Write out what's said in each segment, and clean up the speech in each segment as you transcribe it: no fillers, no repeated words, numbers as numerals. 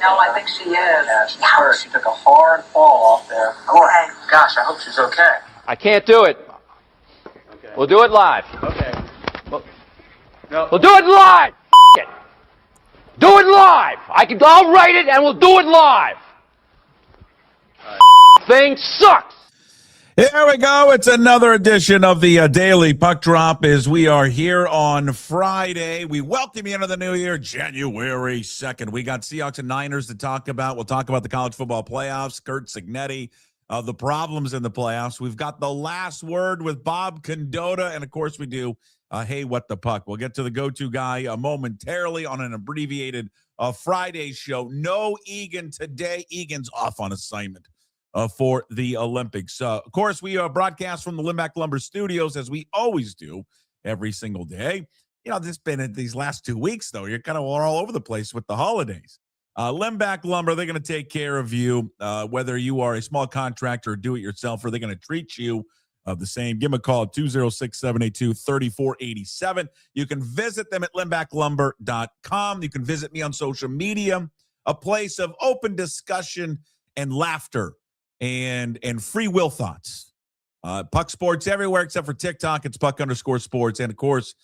No, I think she is. Yeah, she's hurt. She took a hard fall off there. Okay. Gosh, I hope she's okay. I can't do it. Okay. We'll do it live. Okay. We'll do it live. It. Do it live. I'll write it and we'll do it live. Thing sucks. Here we go. It's another edition of the Daily Puck Drop as we are here on Friday. We welcome you into the new year, January 2nd. We got Seahawks and Niners to talk about. We'll talk about the college football playoffs, Curt Cignetti, the problems in the playoffs. We've got the last word with Bob Condotta, and, of course, we do Hey, What the Puck. We'll get to the go-to guy momentarily on an abbreviated Friday show. No Egan today. Egan's off on assignment for the Olympics. Of course, we broadcast from the Limback Lumber Studios, as we always do every single day. You know, this been in these last 2 weeks, though. You're kind of all over the place with the holidays. Limback Lumber, they're going to take care of you, whether you are a small contractor or do-it-yourselfer. They're going to treat you the same. Give them a call at 206-782-3487. You can visit them at limbacklumber.com. You can visit me on social media, a place of open discussion and laughter and free will thoughts. Puck Sports everywhere except for TikTok. It's Puck_sports. And, of course,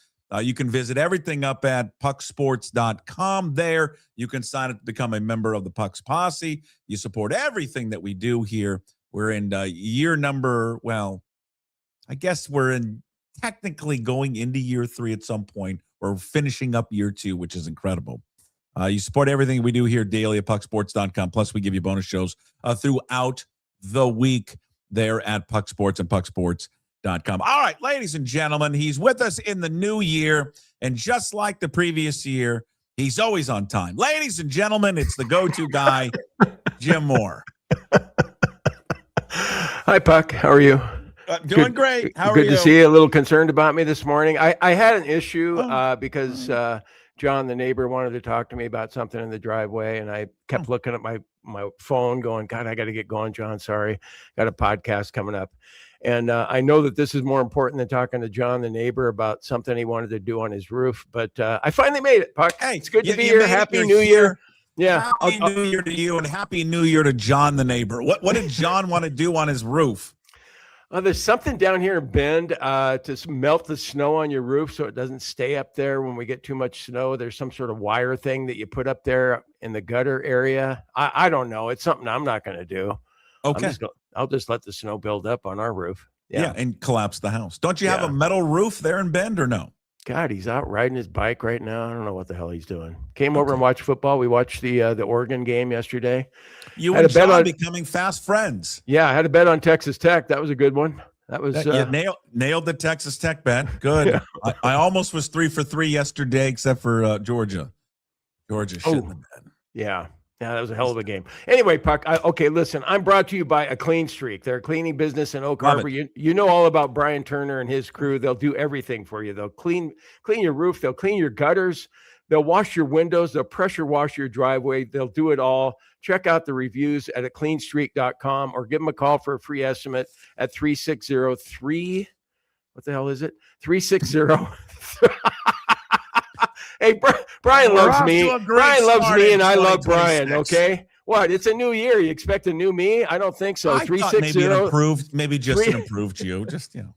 you can visit everything up at PuckSports.com. There, you can sign up to become a member of the Pucks Posse. You support everything that we do here. We're in year number, well, I guess we're technically going into year 3 at some point. We're finishing up year 2, which is incredible. You support everything we do here daily at PuckSports.com. Plus, we give you bonus shows throughout the week there at Puck Sports and PuckSports.com. All right, ladies and gentlemen, he's with us in the new year, and just like the previous year, he's always on time. Ladies and gentlemen, it's the go-to guy, Jim Moore. Hi, Puck. How are you? Doing great. How are you? Good to see you. A little concerned about me this morning. I had an issue because John, the neighbor, wanted to talk to me about something in the driveway, and I kept looking at my phone going, God, I got to get going, John. Sorry. Got a podcast coming up. And I know that this is more important than talking to John, the neighbor, about something he wanted to do on his roof. But I finally made it, Puck. Hey, it's good to be here. Happy New Year. Yeah. Happy New Year to you, and Happy New Year to John, the neighbor. What did John want to do on his roof? There's something down here in Bend to melt the snow on your roof so it doesn't stay up there when we get too much snow. There's some sort of wire thing that you put up there in the gutter area. I don't know. It's something I'm not going to do. Okay. I'll just let the snow build up on our roof. Yeah, and collapse the house. Don't you have a metal roof there in Bend or no? God, he's out riding his bike right now. I don't know what the hell he's doing. Came over and watched football. We watched the Oregon game yesterday. You and John becoming fast friends. Yeah, I had a bet on Texas Tech. That was a good one. That was nailed the Texas Tech bet. Good. Yeah. I almost was 3 for 3 yesterday, except for Georgia. Georgia shouldn't have been. Yeah. Yeah, that was a hell of a game. Anyway, Puck, okay, listen, I'm brought to you by A Clean Streak. They're a cleaning business in Oak Harbor. You know all about Brian Turner and his crew. They'll do everything for you. They'll clean your roof. They'll clean your gutters. They'll wash your windows. They'll pressure wash your driveway. They'll do it all. Check out the reviews at acleanstreak.com or give them a call for a free estimate at 360-3. What the hell is it? 360. Hey, Brian loves me. Brian loves me, and I love Brian. Okay, what? It's a new year. You expect a new me? I don't think so. 360. Maybe just an improved you. Just No,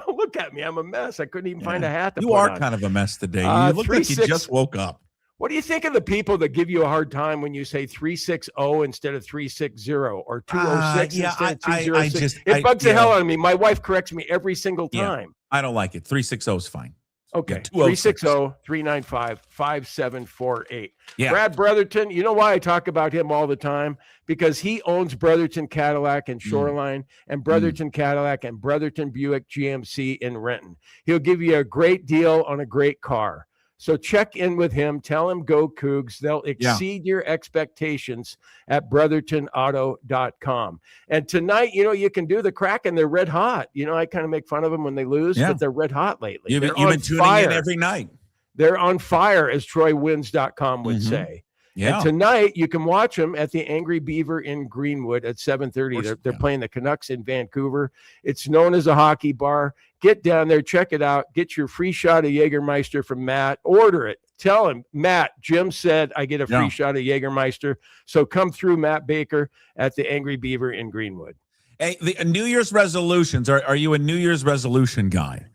look at me. I'm a mess. I couldn't even find a hat to put on. You are kind of a mess today. You look like you just woke up. What do you think of the people that give you a hard time when you say 360 instead of 360 or 206 instead of 206? It bugs the hell out of me. My wife corrects me every single time. I don't like it. 360 is fine. Okay, 360-395-5748. Yeah. Brad Brotherton, you know why I talk about him all the time? Because he owns Brotherton Cadillac in Shoreline and Brotherton Cadillac and Brotherton Buick GMC in Renton. He'll give you a great deal on a great car. So check in with him. Tell him go Cougs. They'll exceed your expectations at brothertonauto.com. And tonight, you can do the Kraken. They're red hot. I kind of make fun of them when they lose, but they're red hot lately. You've been tuning in every night. They're on fire, as TroyWins.com would say. Yeah. And tonight, you can watch them at the Angry Beaver in Greenwood at 7:30. They're playing the Canucks in Vancouver. It's known as a hockey bar. Get down there, check it out. Get your free shot of Jägermeister from Matt. Order it tell him, Matt, Jim said I get a free shot of Jägermeister. So come through, Matt Baker at the Angry Beaver in Greenwood. Hey, the New Year's resolutions. Are you a New Year's resolution guy?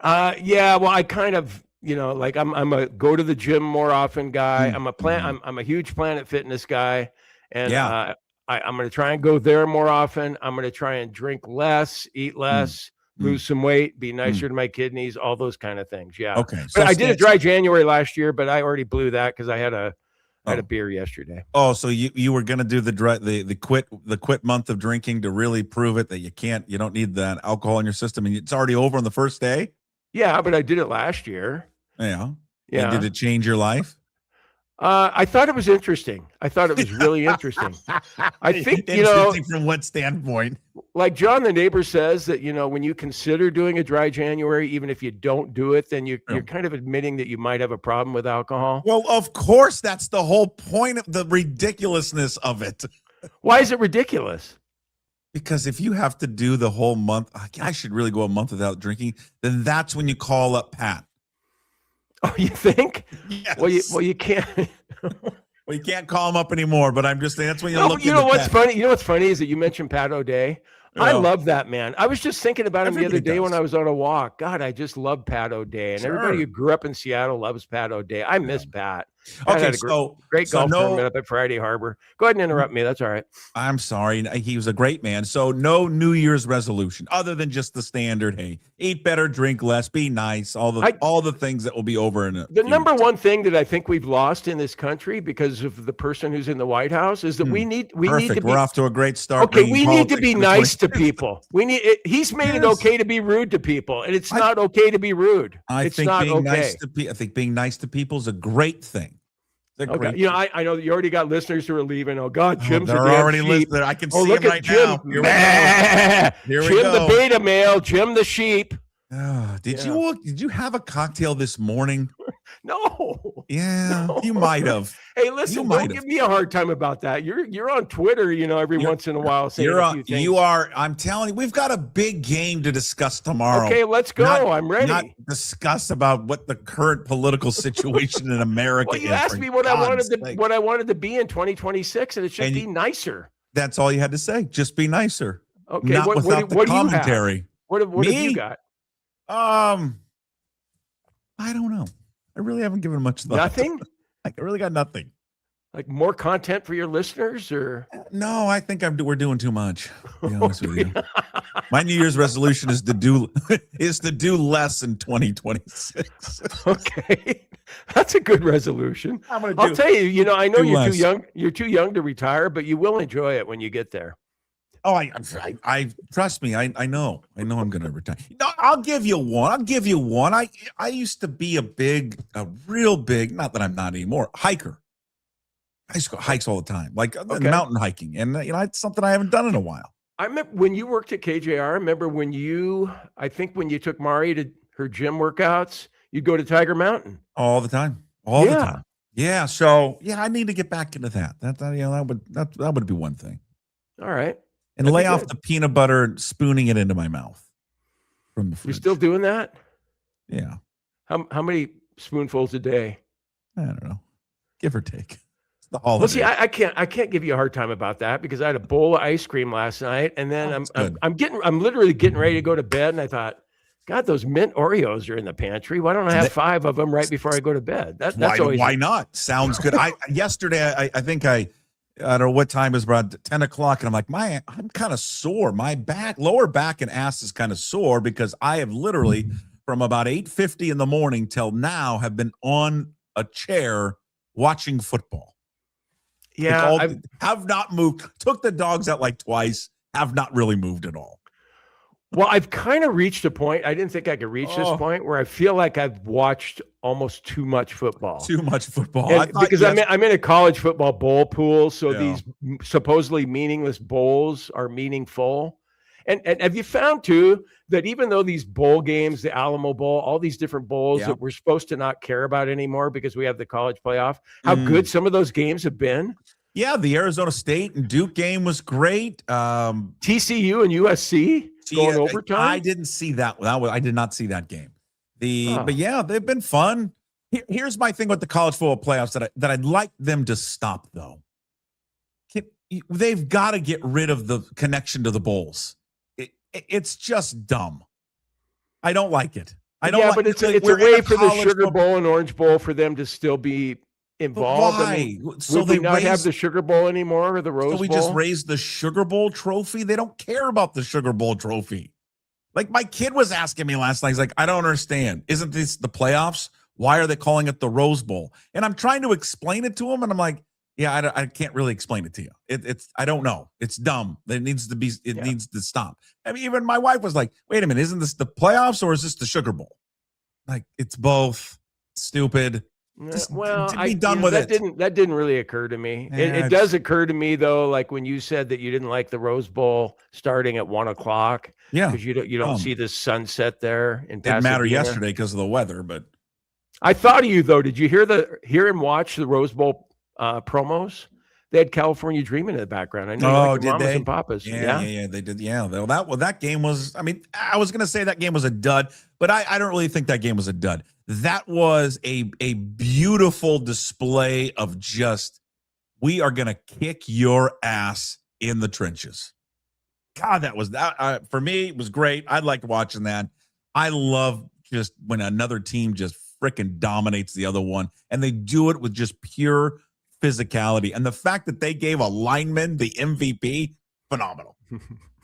Yeah, well, I kind of, like I'm a go to the gym more often guy. I'm a huge Planet Fitness guy. And I'm going to try and go there more often. I'm going to try and drink less, eat less, lose some weight, be nicer to my kidneys, all those kind of things. Yeah. Okay. But I did a dry January last year, but I already blew that because I had a beer yesterday. Oh, so you were going to do the quit month of drinking to really prove it that you don't need that alcohol in your system, and it's already over on the first day? Yeah, but I did it last year. Yeah. Yeah. And did it change your life? I thought it was interesting. I thought it was really interesting. I think, interesting from what standpoint? Like John, the neighbor, says that, when you consider doing a dry January, even if you don't do it, then you're kind of admitting that you might have a problem with alcohol. Well, of course, that's the whole point of the ridiculousness of it. Why is it ridiculous? Because if you have to do the whole month, I should really go a month without drinking, then that's when you call up Pat. Oh, you think? Yes. Well, you can't. Well, you can't call him up anymore. But I'm just saying that's when you look. You know what's funny? You know what's funny is that you mentioned Pat O'Day. I love that man. I was just thinking about him the other day when I was on a walk. God, I just love Pat O'Day, and everybody who grew up in Seattle loves Pat O'Day. I miss Pat. Okay, had a great golf tournament up at Friday Harbor. Go ahead and interrupt me. That's all right. I'm sorry. He was a great man. So no New Year's resolution other than just the standard. Hey, eat better, drink less, be nice. All the things that will be over in the number one thing that I think we've lost in this country because of the person who's in the White House is that we need to be. We're off to a great start. Okay, we need to be nice to people. He's made it okay to be rude to people, and it's not okay to be rude. I think being nice to people is a great thing. Okay. I know that you already got listeners who are leaving. Oh God, Jim's they're already listening. I can see them right Jim. now. Here we go. Jim the beta male, Jim the sheep. Did you have a cocktail this morning? No. Yeah, no. You might have. Hey, listen, don't give me a hard time about that. You're on Twitter, every once in a while saying a few things. You are. I'm telling you, we've got a big game to discuss tomorrow. Okay, let's go. I'm ready. Not discuss about what the current political situation in America is. Well, you asked me what I wanted to be in 2026, and it should be nicer. That's all you had to say. Just be nicer. Okay. Not without the commentary. What have you got? I don't know. I really haven't given much thought. Nothing? I really got nothing. Like more content for your listeners, or? No, I think we're doing too much. To be honest with you. My New Year's resolution is to do less in 2026. Okay, that's a good resolution. I'll tell you. I know you're too young. You're too young to retire, but you will enjoy it when you get there. Oh, I trust me. I know I'm going to retire. No, I'll give you one. I used to be a real big, not that I'm not anymore, hiker. I used to go hikes all the time, like mountain hiking. And, it's something I haven't done in a while. I remember when you worked at KJR, I remember when you took Mari to her gym workouts, you'd go to Tiger Mountain. All the time. All the time. Yeah. So, I need to get back into that. That would be one thing. All right. And lay off the peanut butter and spooning it into my mouth from the fridge. You're still doing that? Yeah. How many spoonfuls a day? I don't know. Give or take. It's the holiday. Well, see, I can't give you a hard time about that because I had a bowl of ice cream last night, and then I'm literally getting ready to go to bed, and I thought, God, those mint Oreos are in the pantry. Why don't I have 5 of them right before I go to bed? That's always why not? Sounds good. Yesterday I think I don't know what time it was, about 10 o'clock. And I'm like, I'm kind of sore. My lower back and ass is kind of sore because I have literally from about 8:50 in the morning till now have been on a chair watching football. Yeah. Have not moved. Took the dogs out like twice. Have not really moved at all. Well, I've kind of reached a point. I didn't think I could reach this point where I feel like I've watched almost too much football. Because I'm in a college football bowl pool, so these supposedly meaningless bowls are meaningful. And have you found too that even though these bowl games, the Alamo Bowl, all these different bowls that we're supposed to not care about anymore because we have the college playoff, how good some of those games have been? Yeah, the Arizona State and Duke game was great. TCU and USC going overtime. I didn't see that. I did not see that game. But yeah, they've been fun. Here's my thing with the college football playoffs that I'd like them to stop, though. They've got to get rid of the connection to the bowls. It's just dumb. I don't like it. I don't. Yeah, like, but it's a way for the Sugar Bowl and Orange Bowl for them to still be involved. Why? I mean, So would they we not have the Sugar Bowl anymore or the Rose Bowl? So we just raised the Sugar Bowl trophy? They don't care about the Sugar Bowl trophy. Like my kid was asking me last night. He's like, I don't understand. Isn't this the playoffs? Why are they calling it the Rose Bowl? And I'm trying to explain it to him, and I'm like, yeah, I can't really explain it to you. It's I don't know. It's dumb. It needs to be. It needs to stop. I mean, even my wife was like, "Wait a minute, isn't this the playoffs or is this the Sugar Bowl?" Like, it's both. Stupid. Just be done with it. That didn't really occur to me. Yeah, it does occur to me though, like when you said that you didn't like the Rose Bowl starting at 1:00. Yeah, because you don't see the sunset there in Pasadena. Didn't matter yesterday because of the weather, but I thought of you though. Did you hear and watch the Rose Bowl promos? They had California Dreaming in the background. I know you like your mamas and papas. Yeah, they did. Yeah, that game was. I mean, I was gonna say that game was a dud, but I don't really think that game was a dud. That was a beautiful display of just we are gonna kick your ass in the trenches. God, that was that for me. It was great. I liked watching that. I love just when another team just freaking dominates the other one, and they do it with just pure physicality. And the fact that they gave a lineman the MVP, phenomenal.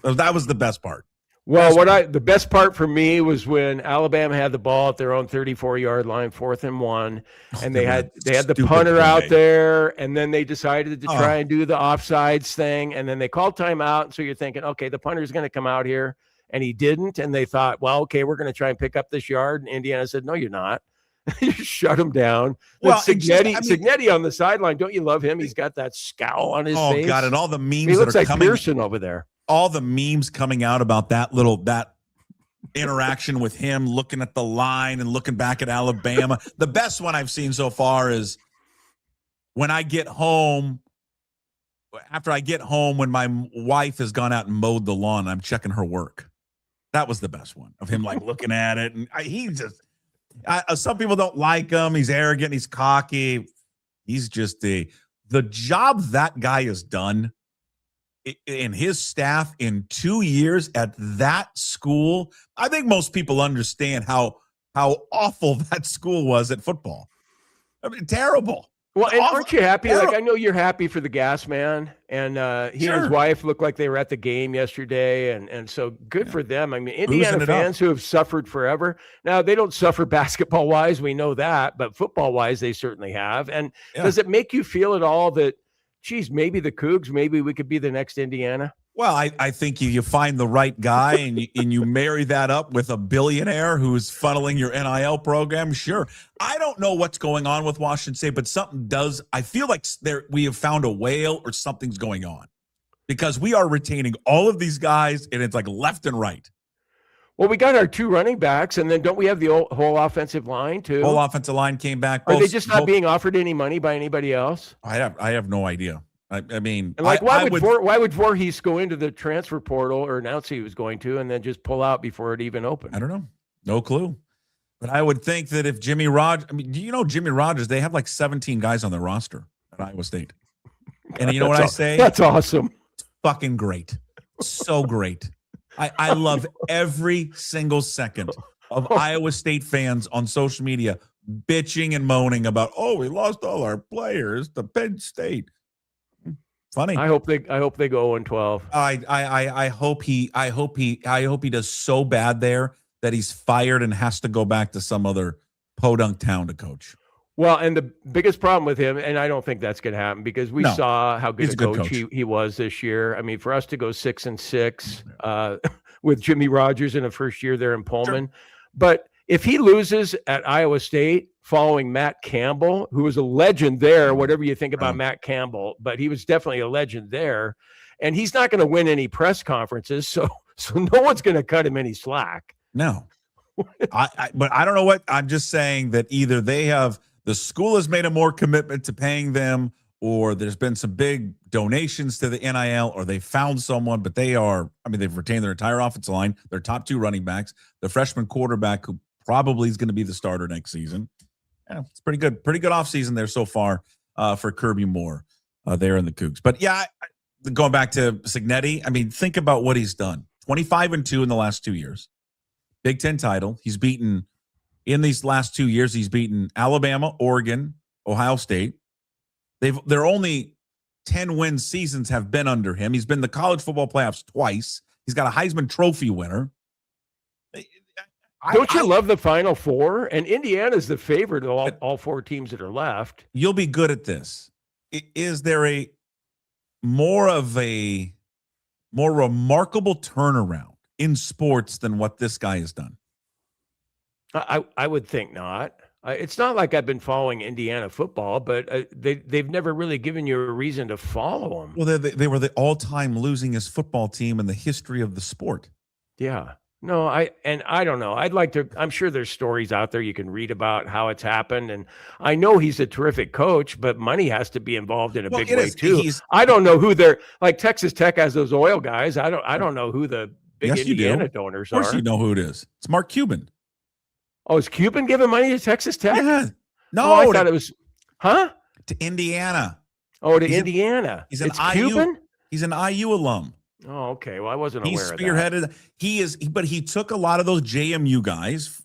That was the best part. Well, the best part for me was when Alabama had the ball at their own 34-yard line, 4th and 1, and they had the punter out there, and then they decided to try and do the offsides thing, and then they called timeout. So you're thinking, okay, the punter's going to come out here, and he didn't, and they thought, well, okay, we're going to try and pick up this yard, and Indiana said, no, you're not. You shut him down. Well, Cignetti on the sideline. Don't you love him? He's got that scowl on his face. Oh God! And all the memes. He looks that are like coming, Pearson over there. All the memes coming out about that interaction with him, looking at the line and looking back at Alabama. The best one I've seen so far is when I get home. After I get home, when my wife has gone out and mowed the lawn, I'm checking her work. That was the best one of him, like looking at it, and he's just. Some people don't like him. He's arrogant. He's cocky. He's just the job that guy has done in his staff in 2 years at that school. I think most people understand how awful that school was at football. I mean, terrible. Well, and aren't you happy? Like, I know you're happy for the gas man, and he and his wife looked like they were at the game yesterday, and so good for them. I mean, Indiana fans who have suffered forever. Now, they don't suffer basketball-wise, we know that, but football-wise, they certainly have. And does it make you feel at all that, geez, maybe the Cougs, maybe we could be the next Indiana? Well, I think you find the right guy and you marry that up with a billionaire who's funneling your NIL program. Sure. I don't know what's going on with Washington State, but something does. I feel like we have found a whale or something's going on because we are retaining all of these guys and it's like left and right. Well, we got our 2 running backs, and then don't we have the whole offensive line too? Whole offensive line came back. Are they just not being offered any money by anybody else? I have no idea. I mean, and like, why would Voorhees go into the transfer portal or announce he was going to, and then just pull out before it even opened? I don't know. No clue. But I would think that if Jimmy Rogers, do you know Jimmy Rogers? They have like 17 guys on their roster at Iowa State. And you know what I say? That's awesome. It's fucking great. So great. I love every single second of Iowa State fans on social media bitching and moaning about, we lost all our players to Penn State. Funny. I hope they go 0-12. I hope he does so bad there that he's fired and has to go back to some other podunk town to coach. Well, and the biggest problem with him, and I don't think that's going to happen because we saw how good a coach he was this year. I mean, for us to go 6-6 with Jimmy Rogers in the first year there in Pullman, but if he loses at Iowa State following Matt Campbell, who was a legend there, whatever you think about Matt Campbell, but he was definitely a legend there, and he's not going to win any press conferences, so no one's going to cut him any slack. No. But I don't know what. I'm just saying that either the school has made a more commitment to paying them, or there's been some big donations to the NIL, or they found someone, but they've retained their entire offensive line, their top 2 running backs, the freshman quarterback who probably is going to be the starter next season. Yeah, it's pretty good. Pretty good offseason there so far for Kirby Moore there in the Cougs. But yeah, going back to Cignetti, I mean, think about what he's done. 25-2 in the last 2 years. Big Ten title. He's beaten, in these last 2 years, he's beaten Alabama, Oregon, Ohio State. Their only 10-win seasons have been under him. He's been in the college football playoffs twice. He's got a Heisman Trophy winner. Don't you love the Final Four? And Indiana's the favorite of all four teams that are left. You'll be good at this. Is there a more remarkable turnaround in sports than what this guy has done? I would think not. It's not like I've been following Indiana football, but they've never really given you a reason to follow them. Well, they were the all-time losingest football team in the history of the sport. Yeah. No, I don't know. I'm sure there's stories out there you can read about how it's happened. And I know he's a terrific coach, but money has to be involved in a big way too. I don't know who they're like. Texas Tech has those oil guys. I don't know who the big Indiana donors are. Of course you know who it is. It's Mark Cuban. Oh, is Cuban giving money to Texas Tech? Yeah. No, I thought it was, to Indiana. Oh, to Indiana. He's an it's IU. Cuban? He's an IU alum. Oh, okay. Well, I wasn't aware of that. He spearheaded. But he took a lot of those JMU guys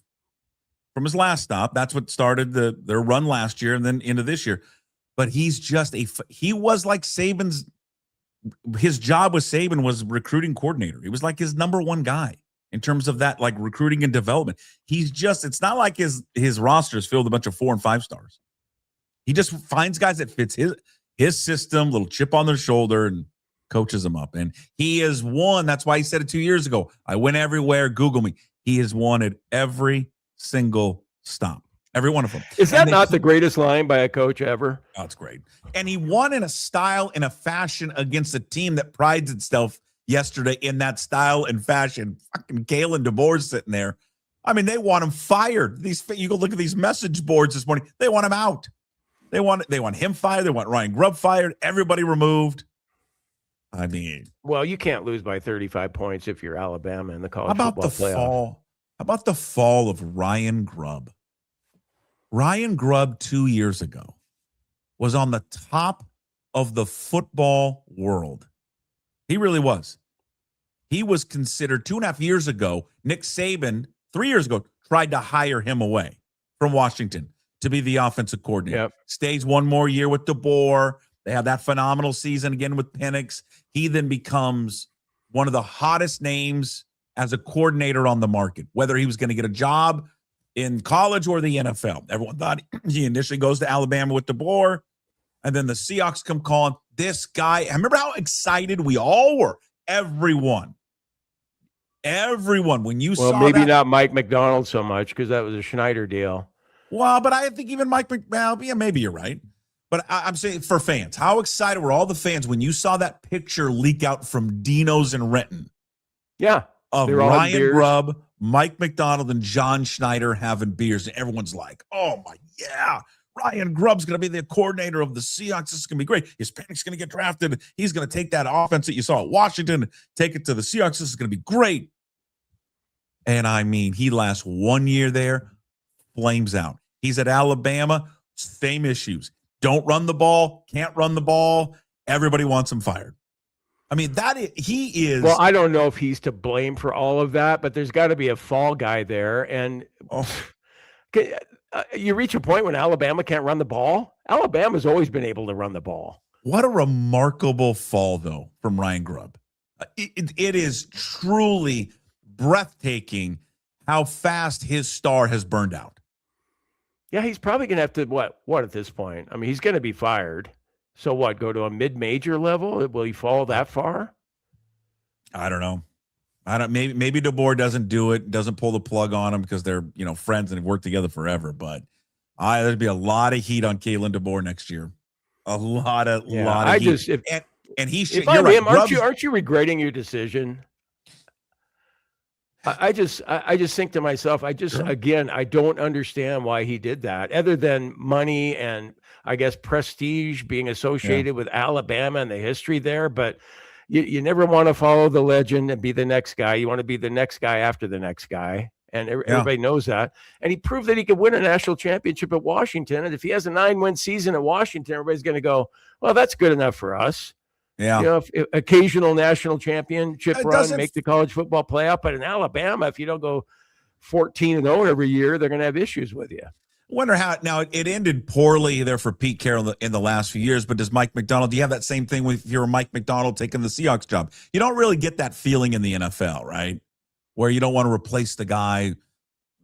from his last stop. That's what started their run last year and then into this year. But he's just he was like Saban's. His job with Saban was recruiting coordinator. He was like his number one guy in terms of that, like recruiting and development. It's not like his roster is filled with a bunch of 4 and 5 stars. He just finds guys that fits his system, little chip on their shoulder, and coaches them up. And he has won. That's why he said it 2 years ago. I went everywhere. Google me. He has won at every single stop. Every one of them. Is that not the greatest line by a coach ever? Oh, it's great. And he won in a style, in a fashion against a team that prides itself yesterday in that style and fashion. Fucking Kalen DeBoer's sitting there. I mean, they want him fired. You go look at these message boards this morning. They want him out. They want him fired. They want Ryan Grubb fired. Everybody removed. I mean, well, you can't lose by 35 points if you're Alabama in the college football playoff. How about the fall of Ryan Grubb? Ryan Grubb 2 years ago was on the top of the football world. He really was. He was considered 2.5 years ago. Nick Saban, 3 years ago, tried to hire him away from Washington to be the offensive coordinator. Yep. Stays one more year with DeBoer. They have that phenomenal season again with Penix. He then becomes one of the hottest names as a coordinator on the market, whether he was going to get a job in college or the NFL. Everyone thought he initially goes to Alabama with DeBoer, and then the Seahawks come calling. This guy, I remember how excited we all were. Everyone, when you saw that. Well, maybe not Mike McDonald so much because that was a Schneider deal. Well, but I think even Mike McDonald, yeah, maybe you're right. But I'm saying for fans, how excited were all the fans when you saw that picture leak out from Dino's in Renton? Yeah. Of Ryan Grubb, Mike McDonald, and John Schneider having beers. And everyone's like, oh, my, yeah. Ryan Grubb's going to be the coordinator of the Seahawks. This is going to be great. Hispanic's going to get drafted. He's going to take that offense that you saw at Washington and take it to the Seahawks. This is going to be great. And, I mean, he lasts 1 year there, flames out. He's at Alabama, same issues. Don't run the ball, can't run the ball. Everybody wants him fired. I mean, he is. Well, I don't know if he's to blame for all of that, but there's got to be a fall guy there. And you reach a point when Alabama can't run the ball. Alabama's always been able to run the ball. What a remarkable fall, though, from Ryan Grubb. It is truly breathtaking how fast his star has burned out. Yeah, he's probably going to have to, what at this point? I mean, he's going to be fired. So what, go to a mid-major level? Will he fall that far? I don't know. Maybe DeBoer doesn't do it, doesn't pull the plug on him because they're, friends and have worked together forever. But there'd be a lot of heat on Kalen DeBoer next year. A lot of heat. And he should. You're right. Aren't you regretting your decision? I just think to myself, again, I don't understand why he did that, other than money and I guess prestige being associated with Alabama and the history there. But you never want to follow the legend and be the next guy. You want to be the next guy after the next guy. And everybody knows that. And he proved that he could win a national championship at Washington. And if he has a 9-win season at Washington, everybody's going to go, well, that's good enough for us. Yeah. You know, if occasional national championship run, make the college football playoff. But in Alabama, if you don't go 14-0 every year, they're going to have issues with you. Wonder how now it ended poorly there for Pete Carroll in the last few years, but does Mike Macdonald, do you have that same thing if you're Mike Macdonald taking the Seahawks job? You don't really get that feeling in the NFL, right? Where you don't want to replace the guy,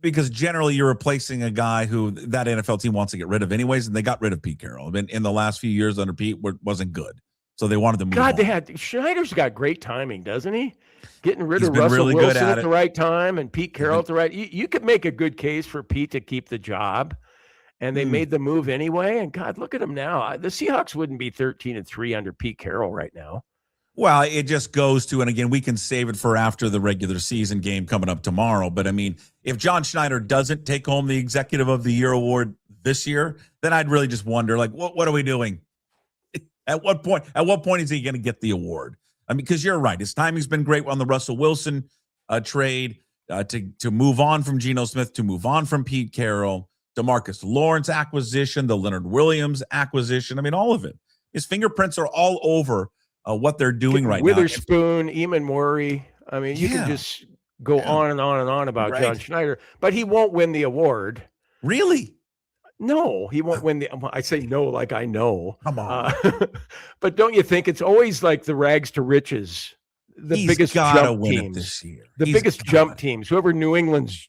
because generally you're replacing a guy who that NFL team wants to get rid of anyways, and they got rid of Pete Carroll. In the last few years under Pete wasn't good, so they wanted to move on. Schneider's got great timing, doesn't he? Getting rid He's of been Russell really Wilson good at at it. the right time and Pete Carroll at the right. You could make a good case for Pete to keep the job, and they made the move anyway. And God, look at them now. The Seahawks wouldn't be 13-3 under Pete Carroll right now. Well, it just goes to, and again, we can save it for after the regular season game coming up tomorrow. But I mean, if John Schneider doesn't take home the Executive of the Year award this year, then I'd really just wonder, like, what are we doing? At what point is he going to get the award? I mean, because you're right, his timing's been great on the Russell Wilson trade to move on from Geno Smith, to move on from Pete Carroll, DeMarcus Lawrence acquisition, the Leonard Williams acquisition. I mean, all of it. His fingerprints are all over what they're doing right now. Witherspoon, Eamon Murray. I mean, you can just go on and on and on about John Schneider, but he won't win the award. Really? No, he won't win the. I say no, like I know. Come on. But don't you think it's always like the rags to riches? The biggest jump teams this year. The biggest jump teams. Whoever New England's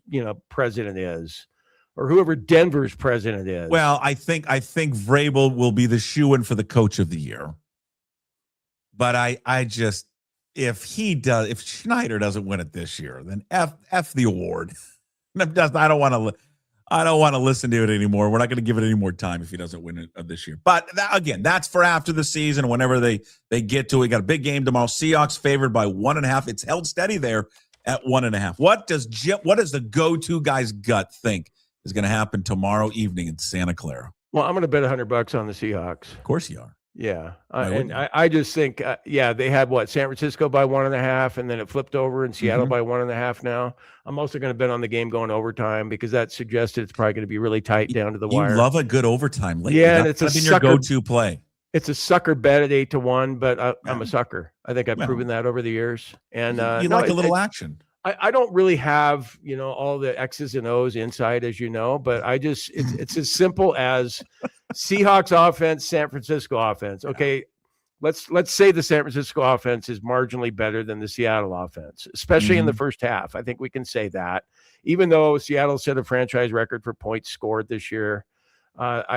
president is, or whoever Denver's president is. Well, I think Vrabel will be the shoo-in for the coach of the year. But I just, if Schneider doesn't win it this year, then F the award. I don't want to listen to it anymore. We're not going to give it any more time if he doesn't win it this year. But again, that's for after the season. Whenever they get to it, we got a big game tomorrow. Seahawks favored by 1.5. It's held steady there at 1.5. What does the go-to guy's gut think is going to happen tomorrow evening in Santa Clara? Well, I'm going to bet $100 on the Seahawks. Of course you are. Yeah. I just think, they had San Francisco by 1.5, and then it flipped over in Seattle by 1.5 now. I'm also going to bet on the game going overtime because that suggested it's probably going to be really tight down to the wire. You love a good overtime lately. Yeah, and it's your go-to play. It's a sucker bet at 8-1, but I'm a sucker. I think I've proven that over the years. And you like a little action. I don't really have, all the X's and O's inside, as you know, but it's as simple as Seahawks offense, San Francisco offense. Okay, let's say the San Francisco offense is marginally better than the Seattle offense, especially in the first half. I think we can say that, even though Seattle set a franchise record for points scored this year.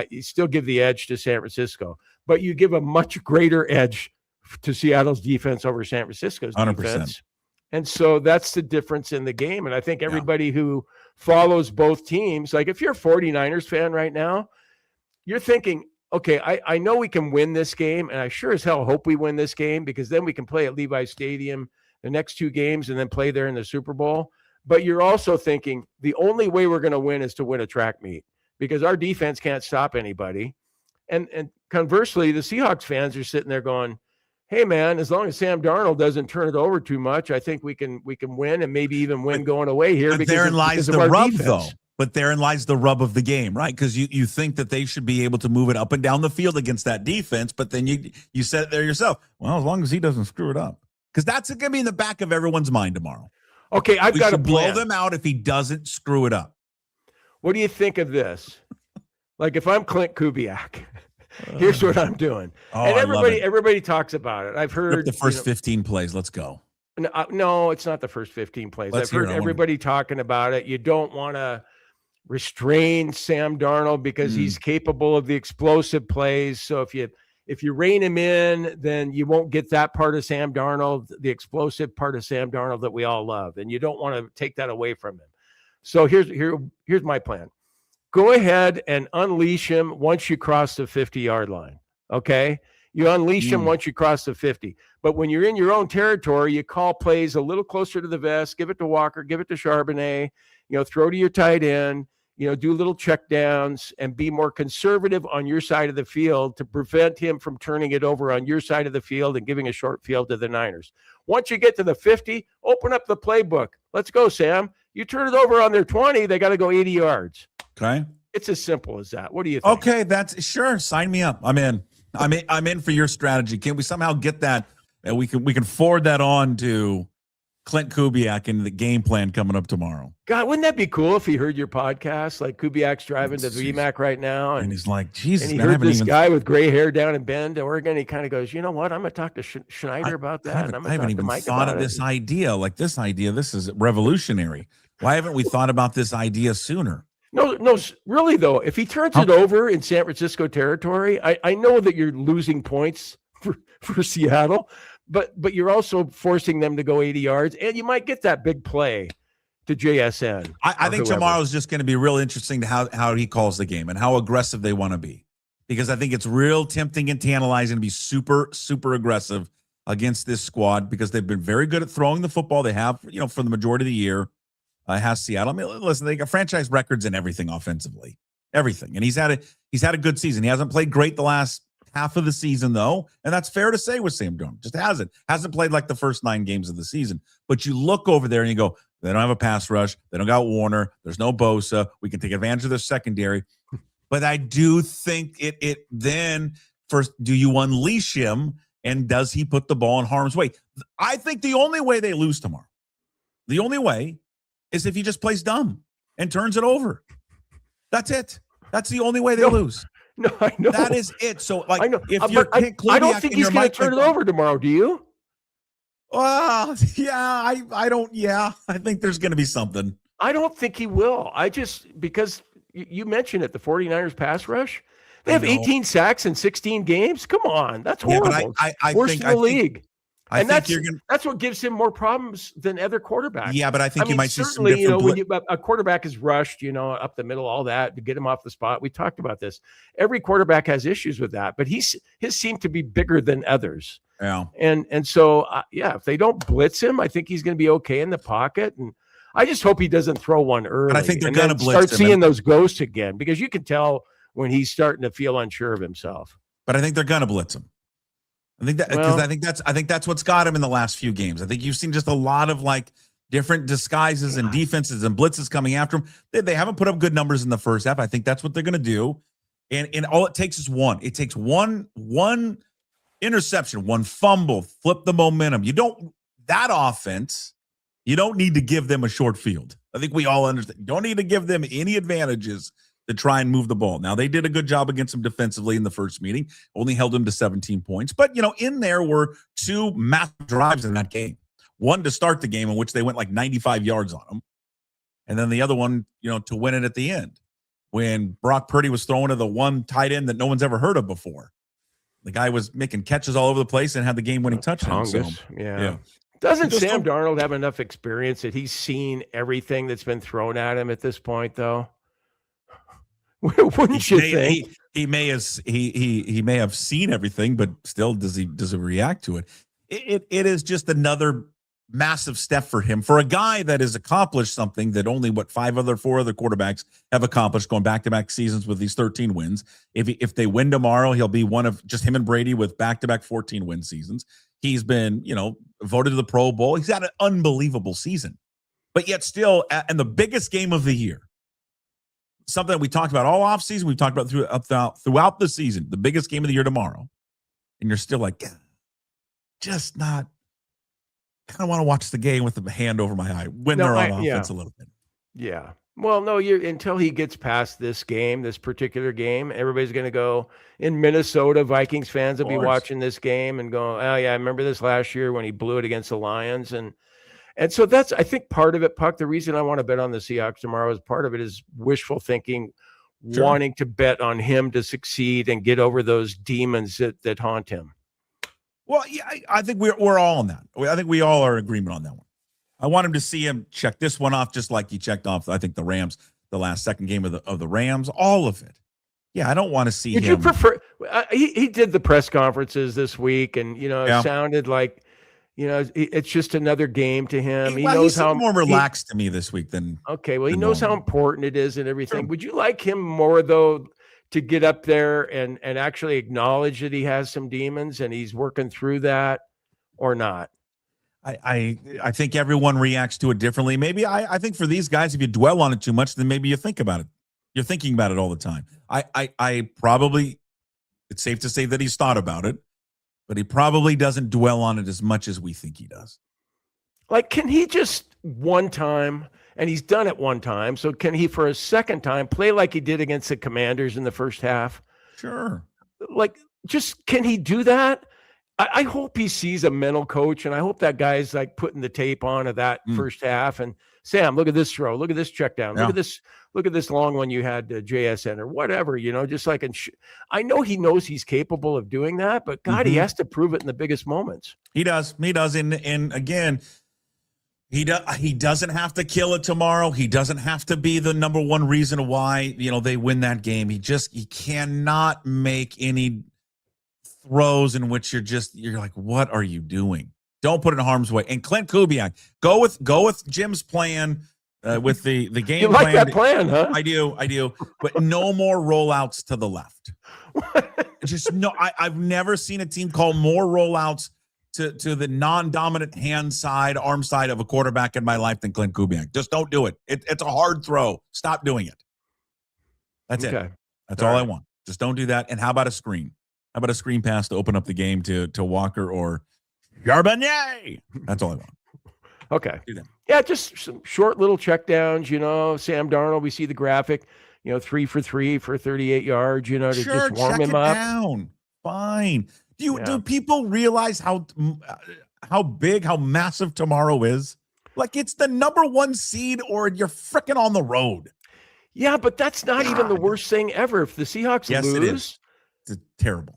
You still give the edge to San Francisco, but you give a much greater edge to Seattle's defense over San Francisco's 100%. defense. And so that's the difference in the game. And I think everybody who follows both teams, like if you're a 49ers fan right now, you're thinking, okay, I know we can win this game, and I sure as hell hope we win this game because then we can play at Levi's Stadium the next 2 games and then play there in the Super Bowl. But you're also thinking the only way we're going to win is to win a track meet because our defense can't stop anybody. And conversely, the Seahawks fans are sitting there going, hey, man, as long as Sam Darnold doesn't turn it over too much, I think we can win and maybe even win going away here. But therein lies the rub, though. But therein lies the rub of the game, right? Because you think that they should be able to move it up and down the field against that defense, but then you said it there yourself. Well, as long as he doesn't screw it up. Because that's going to be in the back of everyone's mind tomorw. Okay, I've got to blow them out if he doesn't screw it up. What do you think of this? Like if I'm Clint Kubiak, here's what I'm doing. And everybody talks about it. I've heard the first 15 plays. Let's go. No, it's not the first 15 plays. I've heard everybody talking about it. You don't want to restrain Sam Darnold because he's capable of the explosive plays. So if you rein him in, then you won't get that part of Sam Darnold, the explosive part of Sam Darnold that we all love. And you don't want to take that away from him. So here's my plan. Go ahead and unleash him once you cross the 50-yard line. Okay? You unleash him once you cross the 50. But when you're in your own territory, you call plays a little closer to the vest, give it to Walker, give it to Charbonnet, throw to your tight end, do little check downs and be more conservative on your side of the field to prevent him from turning it over on your side of the field and giving a short field to the Niners. Once you get to the 50, open up the playbook. Let's go, Sam. You turn it over on their 20, they got to go 80 yards. Okay. It's as simple as that. What do you think? Okay, that's sure. Sign me up. I'm in. I'm in for your strategy. Can we somehow get that? And we can forward that on to Clint Kubiak and the game plan coming up tomorrow. God, wouldn't that be cool if he heard your podcast? Like Kubiak's driving to the VMAC right now, and he's like, Jesus, and he heard this guy with gray hair down in Bend, Oregon. He kind of goes, you know what? I'm going to talk to Schneider about that. I haven't even thought of this idea. Like this idea, this is revolutionary. Why haven't we thought about this idea sooner? No, really though, if he turns it over in San Francisco territory, I know that you're losing points for Seattle, but you're also forcing them to go 80 yards, and you might get that big play to JSN. I think tomorrow is just going to be real interesting to how he calls the game and how aggressive they want to be, because I think it's real tempting and tantalizing to be super, super aggressive against this squad, because they've been very good at throwing the football. They have, for the majority of the year. Has Seattle. I mean, listen, they got franchise records and everything offensively, everything. And he's had a good season. He hasn't played great the last half of the season, though, and that's fair to say with Sam Darnold. Just hasn't played like the first 9 games of the season. But you look over there and you go, they don't have a pass rush. They don't got Warner. There's no Bosa. We can take advantage of their secondary. But I do think it then first, do you unleash him, and does he put the ball in harm's way? I think the only way they lose tomorrow, the only way, is if he just plays dumb and turns it over. That's it. That's the only way they lose. No, I know. That is it. So, like, I know. if you're I don't think he's going to turn it over tomorrow. Do you? Yeah, I don't. Yeah, I think there's going to be something. I don't think he will. Because you mentioned it, the 49ers pass rush. They have 18 sacks in 16 games. Come on. That's horrible. Yeah, but I Worst think, in the league. And that's what gives him more problems than other quarterbacks. Yeah, but I think you might see some certainly, when a quarterback is rushed, up the middle, all that to get him off the spot. We talked about this. Every quarterback has issues with that, but his seem to be bigger than others. Yeah, and so if they don't blitz him, I think he's going to be okay in the pocket. And I just hope he doesn't throw one early. But I think they're going to blitz start seeing those ghosts again, because you can tell when he's starting to feel unsure of himself. But I think they're going to blitz him. I think that because I think that's what's got him in the last few games. I think you've seen just a lot of like different disguises and defenses and blitzes coming after him. They haven't put up good numbers in the first half. I think that's what they're going to do. And all it takes is one. It takes one interception, one fumble, flip the momentum. That offense, you don't need to give them a short field. I think we all understand. You don't need to give them any advantages to try and move the ball. Now, they did a good job against him defensively in the first meeting, only held him to 17 points. But, in there were 2 massive drives in that game. One to start the game, in which they went like 95 yards on him. And then the other one, to win it at the end, when Brock Purdy was throwing to the one tight end that no one's ever heard of before. The guy was making catches all over the place and had the game-winning touchdown. So, yeah. Doesn't Sam Darnold have enough experience that he's seen everything that's been thrown at him at this point, though? Wouldn't you think? He may have seen everything, but still, does he react to it? It is just another massive step for him, for a guy that has accomplished something that only 4 other quarterbacks have accomplished, going back-to-back seasons with these 13 wins. If they win tomorrow, he'll be one of just him and Brady with back-to-back 14-win seasons. He's been, voted to the Pro Bowl. He's had an unbelievable season, but yet still, in the biggest game of the year, something that we talked about all offseason, we've talked about throughout the season, the biggest game of the year tomorrow, and you're still like, just not, kind of want to watch the game with the hand over my eye when they're on offense a little bit. Yeah. Well, no, until he gets past this particular game, everybody's going to go in Minnesota. Vikings fans will be watching this game and go, oh yeah, I remember this last year when he blew it against the Lions. And so that's, I think, part of it, Puck. The reason I want to bet on the Seahawks tomorrow is part of it is wishful thinking, wanting to bet on him to succeed and get over those demons that haunt him. Well, yeah, I think we're all on that. I think we all are in agreement on that one. I want him to see him check this one off, just like he checked off, I think, the Rams, the second game of the Rams, all of it. Yeah, I don't want to see him. Would you prefer? He did the press conferences this week, and it sounded like, it's just another game to him. He knows how more relaxed to me this week than. Okay, well, he knows how important it is and everything. Sure. Would you like him more though to get up there and actually acknowledge that he has some demons and he's working through that, or not? I think everyone reacts to it differently. Maybe I think for these guys, if you dwell on it too much, then maybe you think about it. You're thinking about it all the time. I probably, it's safe to say that he's thought about it, but he probably doesn't dwell on it as much as we think he does. Like, can he just one time, and he's done it one time, so can he for a second time play like he did against the Commanders in the first half? Sure. Like, just can he do that? I hope he sees a mental coach, and I hope that guy's like putting the tape on of that first half. And Sam, look at this throw, look at this check down, look at this long one you had JSN or whatever, just like, I know he knows he's capable of doing that, but God, he has to prove it in the biggest moments. He does. And again, he doesn't have to kill it tomorrow. He doesn't have to be the number one reason why, they win that game. He cannot make any throws in which you're like, what are you doing? Don't put it in harm's way. And Clint Kubiak, go with Jim's plan, with the game. You like that plan, huh? I do. But no more rollouts to the left. Just no. I've never seen a team call more rollouts to the non-dominant hand side, arm side of a quarterback in my life than Clint Kubiak. Just don't do it. It's a hard throw. Stop doing it. That's it. That's all I want. Just don't do that. And how about a screen? How about a screen pass to open up the game to Walker or Charbonnet? That's all I want. Okay. Yeah, just some short little checkdowns, Sam Darnold, we see the graphic, 3 for 3 for 38 yards, to just warm him up. Down. Fine. Do people realize how big, how massive tomorrow is? Like, it's the number 1 seed or you're freaking on the road. Yeah, but that's not even the worst thing ever. If the Seahawks lose. It is. It's terrible.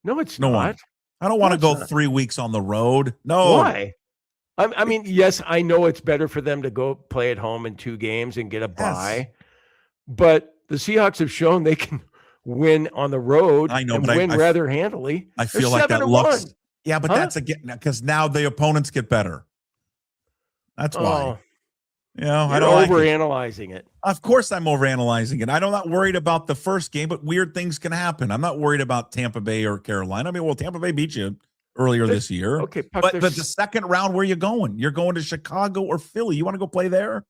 No, it's not. I don't want to go 3 weeks on the road. No. Why? I mean, yes, I know it's better for them to go play at home in 2 games and get a bye, but the Seahawks have shown they can win on the road. I know, and but win rather handily. I feel like that looks. Yeah, but that's again because now the opponents get better. That's why. I don't overanalyzing it. Of course, I'm overanalyzing it. I'm not worried about the first game, but weird things can happen. I'm not worried about Tampa Bay or Carolina. I mean, Tampa Bay beat you earlier this year. Okay, but the second round, where are you going? You're going to Chicago or Philly. You want to go play there?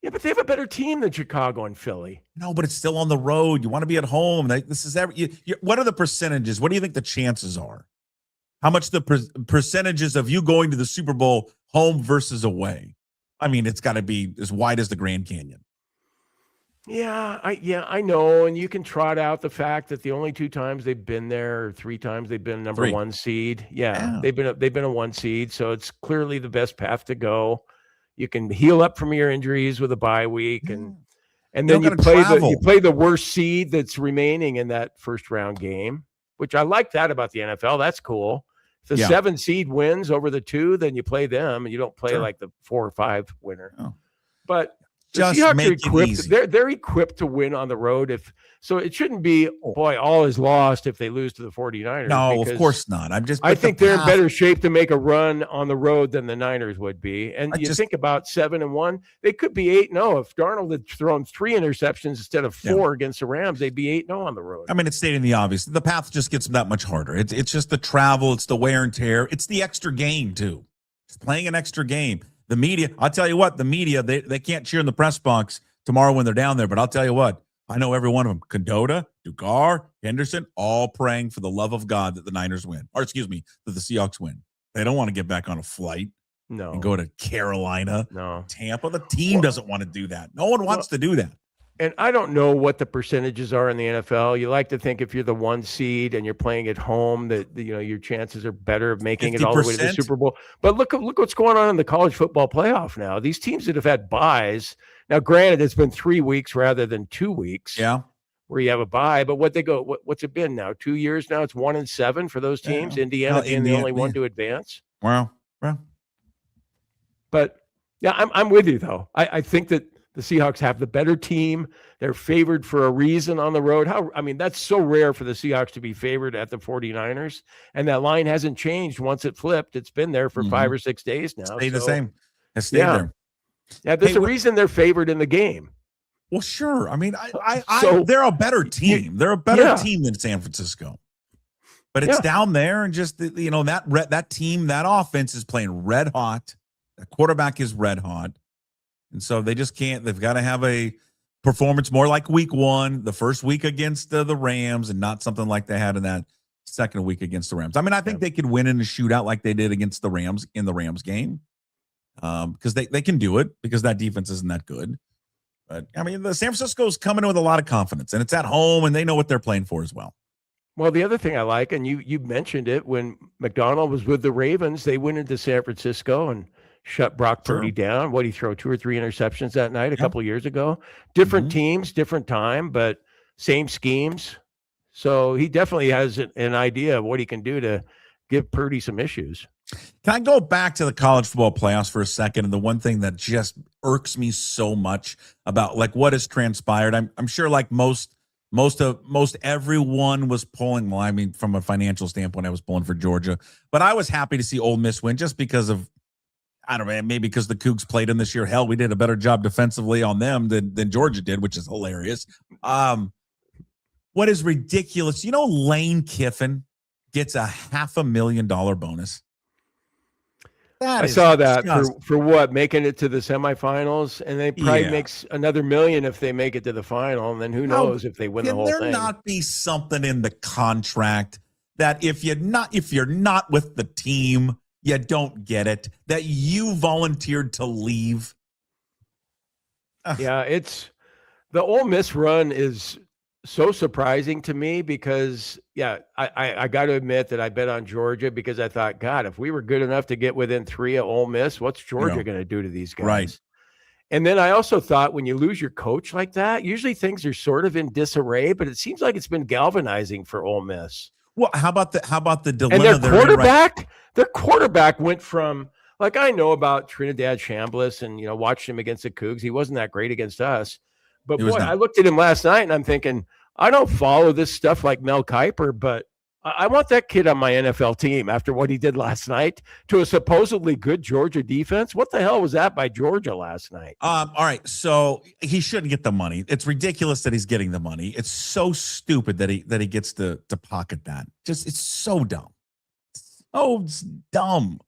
Yeah, but they have a better team than Chicago and Philly. No, but it's still on the road. You want to be at home. This is what are the percentages? What do you think the chances are? How much the percentages of you going to the Super Bowl home versus away? I mean, it's got to be as wide as the Grand Canyon. Yeah, I know. And you can trot out the fact that the only 2 times they've been there, or 3 times they've been number 1 seed. Yeah. They've been a 1 seed, so it's clearly the best path to go. You can heal up from your injuries with a bye week, and then you play the worst seed that's remaining in that first round game, which I like that about the NFL. That's cool. If the 7 seed wins over the 2, then you play them, and you don't play like the 4 or 5 winner. Oh. But the Seahawks are equipped. They're equipped to win on the road. So it shouldn't be, all is lost if they lose to the 49ers. No, of course not. I think they're in better shape to make a run on the road than the Niners would be. And think about 7-1, they could be 8-0. If Darnold had thrown 3 interceptions instead of 4 against the Rams, they'd be 8-0 on the road. I mean, it's stating the obvious. The path just gets that much harder. It's just the travel. It's the wear and tear. It's the extra game too. It's playing an extra game. The media, I'll tell you what, they can't cheer in the press box tomorrow when they're down there, but I'll tell you what, I know every one of them. Condotta, Dugar, Henderson, all praying for the love of God that the Niners win. Or excuse me, that the Seahawks win. They don't want to get back on a flight and go to Carolina, Tampa. The team doesn't want to do that. No one wants to do that. And I don't know what the percentages are in the NFL. You like to think if you're the 1 seed and you're playing at home that your chances are better of making 50%? It all the way to the Super Bowl. But look what's going on in the college football playoff now. These teams that have had byes. Now, granted, it's been 3 weeks rather than 2 weeks. Yeah. Where you have a bye, but what's it been now? 2 years now? It's 1-7 for those teams. Yeah. Indiana being the only one to advance. Wow. But yeah, I'm with you though. I think that the Seahawks have the better team. They're favored for a reason on the road. That's so rare for the Seahawks to be favored at the 49ers. And that line hasn't changed once it flipped. It's been there for 5 or 6 days now. Stayed the same. It stayed there. Yeah, there's a reason they're favored in the game. Well, sure. I mean, they're a better team. They're a better team than San Francisco. But it's down there, and just that team, that offense is playing red hot. The quarterback is red hot, and so they just can't. They've got to have a performance more like week 1, the first week against the Rams, and not something like they had in that second week against the Rams. I mean, I think they could win in a shootout like they did against the Rams in the Rams game, because they can do it because that defense isn't that good. But I mean, the San Francisco's coming in with a lot of confidence, and it's at home, and they know what they're playing for as well. Well, the other thing I like, and you mentioned it, when McDonald was with the Ravens, they went into San Francisco and shut Brock Purdy down. What did he throw, 2 or 3 interceptions that night a couple of years ago? Different teams, different time, but same schemes. So he definitely has an idea of what he can do to give Purdy some issues. Can I go back to the college football playoffs for a second? And the one thing that just irks me so much about like what has transpired, I'm sure like most everyone was pulling. Well, I mean, from a financial standpoint, I was pulling for Georgia, but I was happy to see Ole Miss win just because of, I don't know, maybe because the Cougs played them this year. Hell, we did a better job defensively on them than Georgia did, which is hilarious. What is ridiculous? Lane Kiffin gets a $500,000 bonus. I saw that for what, making it to the semifinals, and they probably makes another $1 million if they make it to the final, and then who knows if they win the whole thing. Can there not be something in the contract that if you're not with the team, you don't get it, that you volunteered to leave? Yeah, it's the Ole Miss run is so surprising to me because, I got to admit that I bet on Georgia because I thought, God, if we were good enough to get within 3 of Ole Miss, what's Georgia going to do to these guys? Right. And then I also thought when you lose your coach like that, usually things are sort of in disarray, but it seems like it's been galvanizing for Ole Miss. Well, how about the dilemma? And their quarterback went from, like, I know about Trinidad Chambliss and, watched him against the Cougs. He wasn't that great against us. But boy, I looked at him last night and I'm thinking, I don't follow this stuff like Mel Kiper, but I want that kid on my NFL team after what he did last night to a supposedly good Georgia defense. What the hell was that by Georgia last night? All right. So he shouldn't get the money. It's ridiculous that he's getting the money. It's so stupid that he gets to pocket that. It's so dumb. So dumb.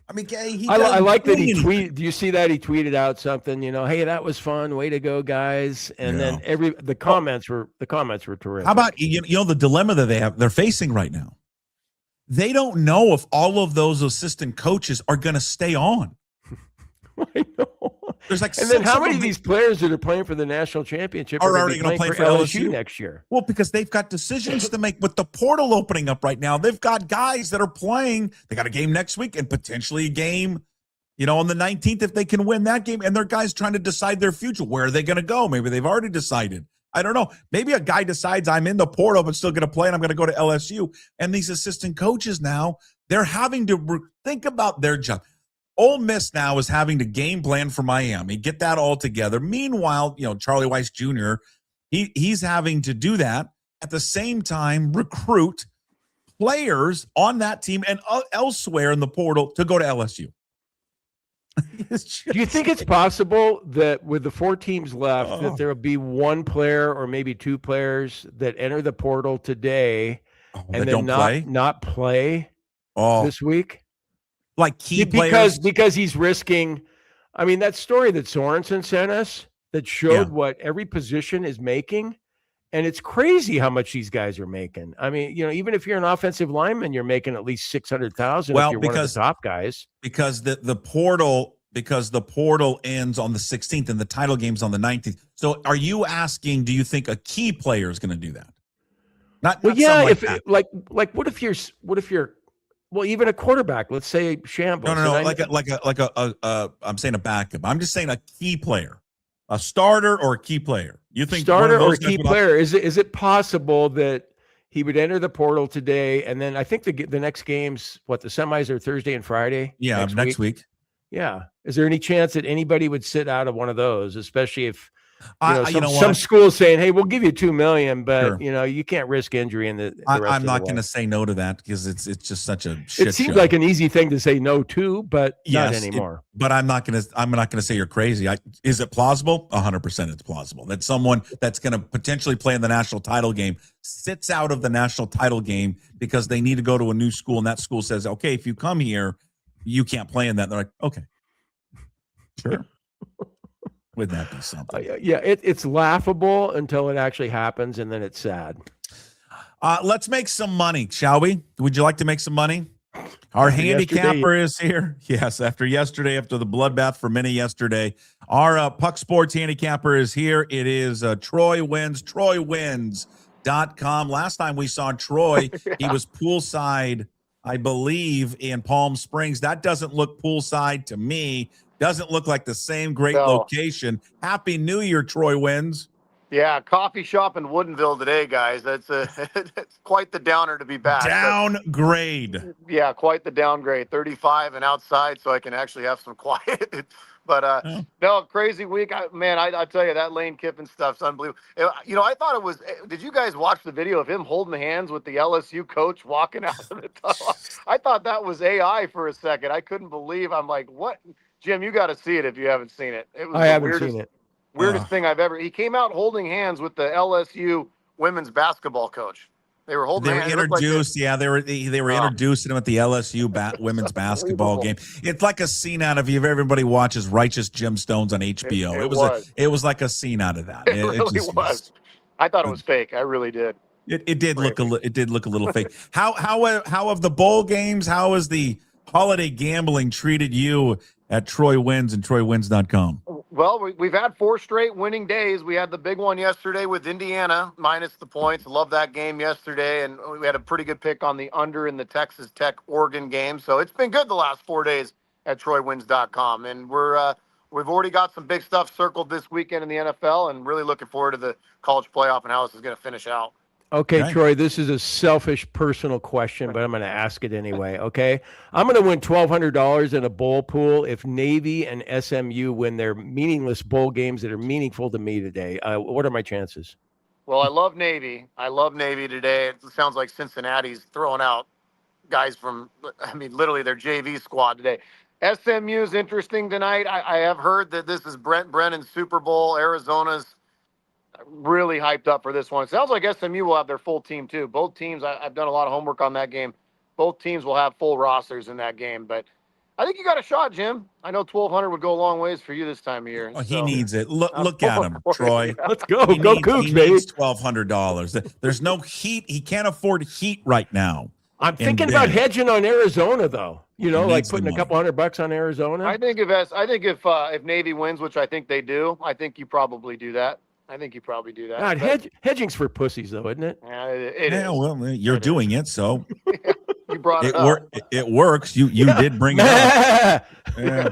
I mean, I like that he tweeted. Do you see that he tweeted out something? Hey, that was fun. Way to go, guys! And then the comments were terrific. How about the dilemma that they're facing right now? They don't know if all of those assistant coaches are going to stay on. I know. There's like, and then how many of these players that are playing for the national championship are already going to play for LSU next year? Well, because they've got decisions to make with the portal opening up right now. They've got guys that are playing. They got a game next week and potentially a game, on the 19th if they can win that game. And they're guys trying to decide their future. Where are they going to go? Maybe they've already decided. I don't know. Maybe a guy decides I'm in the portal but still going to play and I'm going to go to LSU. And these assistant coaches now, they're having to think about their job. Ole Miss now is having to game plan for Miami, get that all together. Meanwhile, Charlie Weiss Jr., he's having to do that at the same time, recruit players on that team and elsewhere in the portal to go to LSU. Do you think it's possible that with the 4 teams left, that there will be 1 player or maybe 2 players that enter the portal today and then not play this week? Like key players? Because he's risking. I mean, that story that Sorensen sent us that showed what every position is making, and it's crazy how much these guys are making. I mean, even if you're an offensive lineman, you're making at least $600,000 if you're one of the top guys. Because the portal ends on the 16th and the title game's on the 19th. So are you asking, do you think a key player is going to do that? What if you're well, even a quarterback, let's say Shambles. No. I'm saying a backup. I'm just saying a key player, a starter or a key player. You think starter or a key player? Is it possible that he would enter the portal today, and then I think the next games, the semis are Thursday and Friday? Yeah, next week. Yeah. Is there any chance that anybody would sit out of one of those, especially if Some schools saying, "Hey, we'll give you $2 million, but Sure. you can't risk injury in the rest I'm of the not way." going to say no to that because it's just such a shit It seems show. like an easy thing to say no to, but not anymore. But I'm not going to say you're crazy. Is it plausible? 100% it's plausible that someone that's going to potentially play in the national title game sits out of the national title game because they need to go to a new school, and that school says, okay, if you come here, you can't play in that. And they're like, okay, sure. Wouldn't that be something? It's laughable until it actually happens, and then it's sad. Let's make some money, shall we? Would you like to make some money? Our handicapper is here. Yes, after the bloodbath for many yesterday, our PuckSports handicapper is here. It is Troy Wins, TroyWins.com. Last time we saw Troy, he was poolside, I believe, in Palm Springs. That doesn't look poolside to me. Doesn't look like the same great location. Happy New Year, Troy Wins. Yeah, coffee shop in Woodinville today, guys. That's it's quite the downer to be back. Downgrade. Yeah, quite the downgrade. 35 and outside, so I can actually have some quiet. But no, crazy week. I tell you, that Lane Kiffin stuff's unbelievable. I thought it was. Did you guys watch the video of him holding hands with the LSU coach walking out of the tunnel? I thought that was AI for a second. I couldn't believe. I'm like, what? Jim, you got to see it if you haven't seen it. I haven't seen it. Weirdest thing I've ever. He came out holding hands with the LSU women's basketball coach. They were holding hands. They were introduced. They were introducing him at the LSU women's basketball game. It's like a scene out of everybody watches Righteous Gemstones on HBO. It was like a scene out of that. It really was. I thought it was fake. I really did. It did look a little fake. How have the bowl games? How has the holiday gambling treated you at Troy Wins and TroyWins.com? Well, we've had 4 straight winning days. We had the big one yesterday with Indiana minus the points. Love that game yesterday, and we had a pretty good pick on the under in the Texas Tech Oregon game. So it's been good the last 4 days at TroyWins.com, and we've already got some big stuff circled this weekend in the NFL, and really looking forward to the college playoff and how this is going to finish out. Okay, Troy, this is a selfish personal question, but I'm going to ask it anyway, okay? I'm going to win $1,200 in a bowl pool if Navy and SMU win their meaningless bowl games that are meaningful to me today. What are my chances? Well, I love Navy. Today. It sounds like Cincinnati's throwing out guys from, literally their JV squad today. SMU is interesting tonight. I have heard that this is Brent Brennan's Super Bowl. Arizona's really hyped up for this one. It sounds like SMU will have their full team too. Both teams, I've done a lot of homework on that game. Both teams will have full rosters in that game, but I think you got a shot, Jim. I know 1,200 would go a long ways for you this time of year. Oh, he needs it. Look at him, Troy. Let's go. Go Cougs, baby. He needs $1,200. There's no heat. He can't afford heat right now. I'm thinking about hedging on Arizona, though. Like putting a couple $100 on Arizona. I think if Navy wins, which I think they do, I think you probably do that. God, hedging's for pussies, though, isn't it? Yeah, it is. Well, you're doing it, so you brought it up. It works. You did bring it up. Yeah.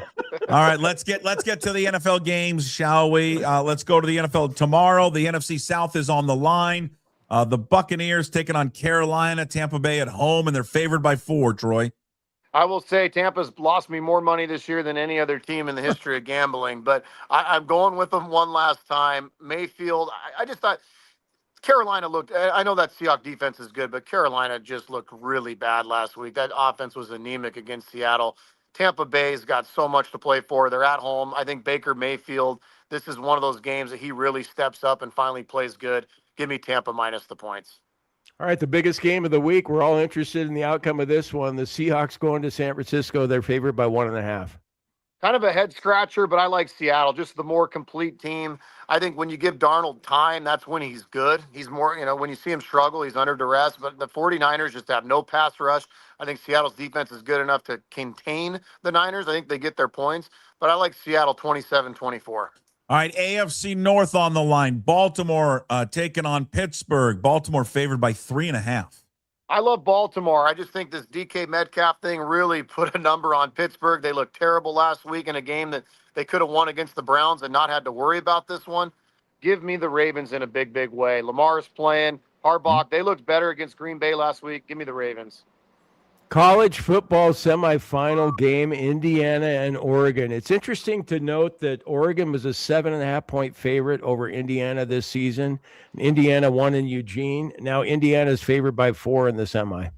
All right, let's get to the NFL games, shall we? Let's go to the NFL tomorrow. The NFC South is on the line. The Buccaneers taking on Carolina, Tampa Bay at home, and they're favored by 4, Troy. I will say Tampa's lost me more money this year than any other team in the history of gambling, but I'm going with them one last time. Mayfield, I just thought Carolina looked – I know that Seahawks defense is good, but Carolina just looked really bad last week. That offense was anemic against Seattle. Tampa Bay's got so much to play for. They're at home. I think Baker Mayfield, this is one of those games that he really steps up and finally plays good. Give me Tampa minus the points. All right, the biggest game of the week. We're all interested in the outcome of this one. The Seahawks going to San Francisco. They're favored by 1.5. Kind of a head scratcher, but I like Seattle. Just the more complete team. I think when you give Darnold time, that's when he's good. He's more, when you see him struggle, he's under duress. But the 49ers just have no pass rush. I think Seattle's defense is good enough to contain the Niners. I think they get their points. But I like Seattle 27-24. All right, AFC North on the line. Baltimore taking on Pittsburgh. Baltimore favored by 3.5. I love Baltimore. I just think this DK Metcalf thing really put a number on Pittsburgh. They looked terrible last week in a game that they could have won against the Browns and not had to worry about this one. Give me the Ravens in a big, big way. Lamar's playing. Harbaugh, they looked better against Green Bay last week. Give me the Ravens. College football semifinal game, Indiana and Oregon. It's interesting to note that Oregon was a 7.5-point favorite over Indiana this season. Indiana won in Eugene. Now Indiana is favored by 4 in the semi.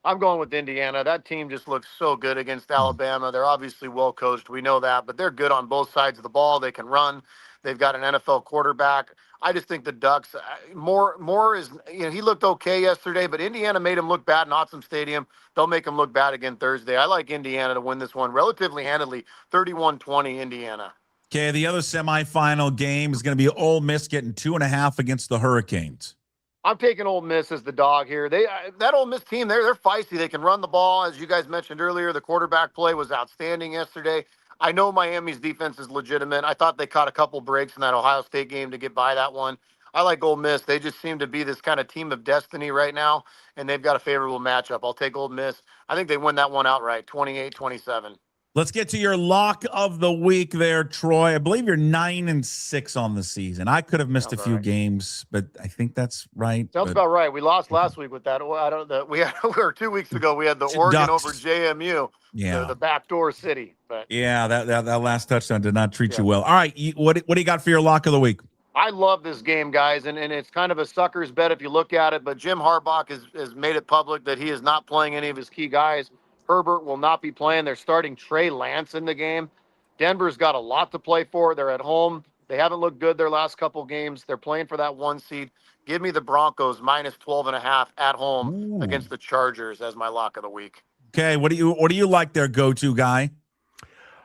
I'm going with Indiana. That team just looks so good against Alabama. They're obviously well coached. We know that, but they're good on both sides of the ball. They can run. They've got an NFL quarterback. I just think the Ducks, Moore is, he looked okay yesterday, but Indiana made him look bad in Autzen Stadium. They'll make him look bad again Thursday. I like Indiana to win this one relatively handily, 31-20 Indiana. Okay, the other semifinal game is going to be Ole Miss getting 2.5 against the Hurricanes. I'm taking Ole Miss as the dog here. That Ole Miss team, they're feisty. They can run the ball. As you guys mentioned earlier, the quarterback play was outstanding yesterday. I know Miami's defense is legitimate. I thought they caught a couple breaks in that Ohio State game to get by that one. I like Ole Miss. They just seem to be this kind of team of destiny right now, and they've got a favorable matchup. I'll take Ole Miss. I think they win that one outright, 28-27. Let's get to your lock of the week there, Troy. I believe you're 9-6 on the season. I could have missed a few games, but I think that's right. Sounds about right. We lost last week with that. We were 2 weeks ago. We had the Oregon Ducks over JMU. Yeah, the backdoor city. But yeah, that last touchdown did not treat you well. All right, what do you got for your lock of the week? I love this game, guys, and it's kind of a sucker's bet if you look at it. But Jim Harbaugh has made it public that he is not playing any of his key guys. Herbert will not be playing. They're starting Trey Lance in the game. Denver's got a lot to play for. They're at home. They haven't looked good their last couple games. They're playing for that 1 seed. Give me the Broncos minus 12.5 at home against the Chargers as my lock of the week. Okay, what do you like there, go-to guy?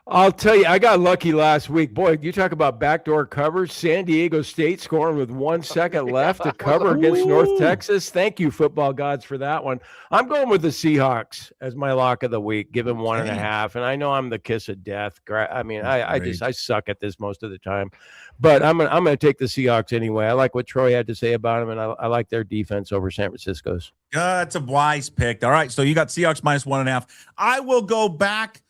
I'll tell you, I got lucky last week. Boy, you talk about backdoor coverage. San Diego State scoring with 1 second left to cover against North Texas. Thank you, football gods, for that one. I'm going with the Seahawks as my lock of the week, give them 1.5. And I know I'm the kiss of death. I mean, I suck at this most of the time. But I'm gonna take the Seahawks anyway. I like what Troy had to say about them, and I like their defense over San Francisco's. That's a wise pick. All right, so you got Seahawks minus 1.5. I will go back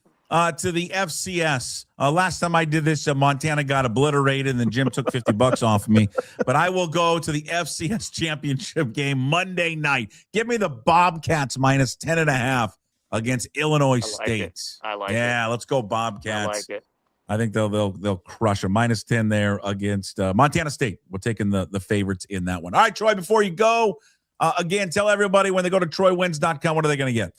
to the FCS. Last time I did this, Montana got obliterated, and then Jim took $50 off of me. But I will go to the FCS championship game Monday night. Give me the Bobcats minus 10.5 against Illinois State. I like it. Yeah, let's go Bobcats. I like it. I think they'll crush them. Minus 10 there against Montana State. We're taking the favorites in that one. All right, Troy, before you go, again, tell everybody when they go to TroyWins.com, what are they going to get?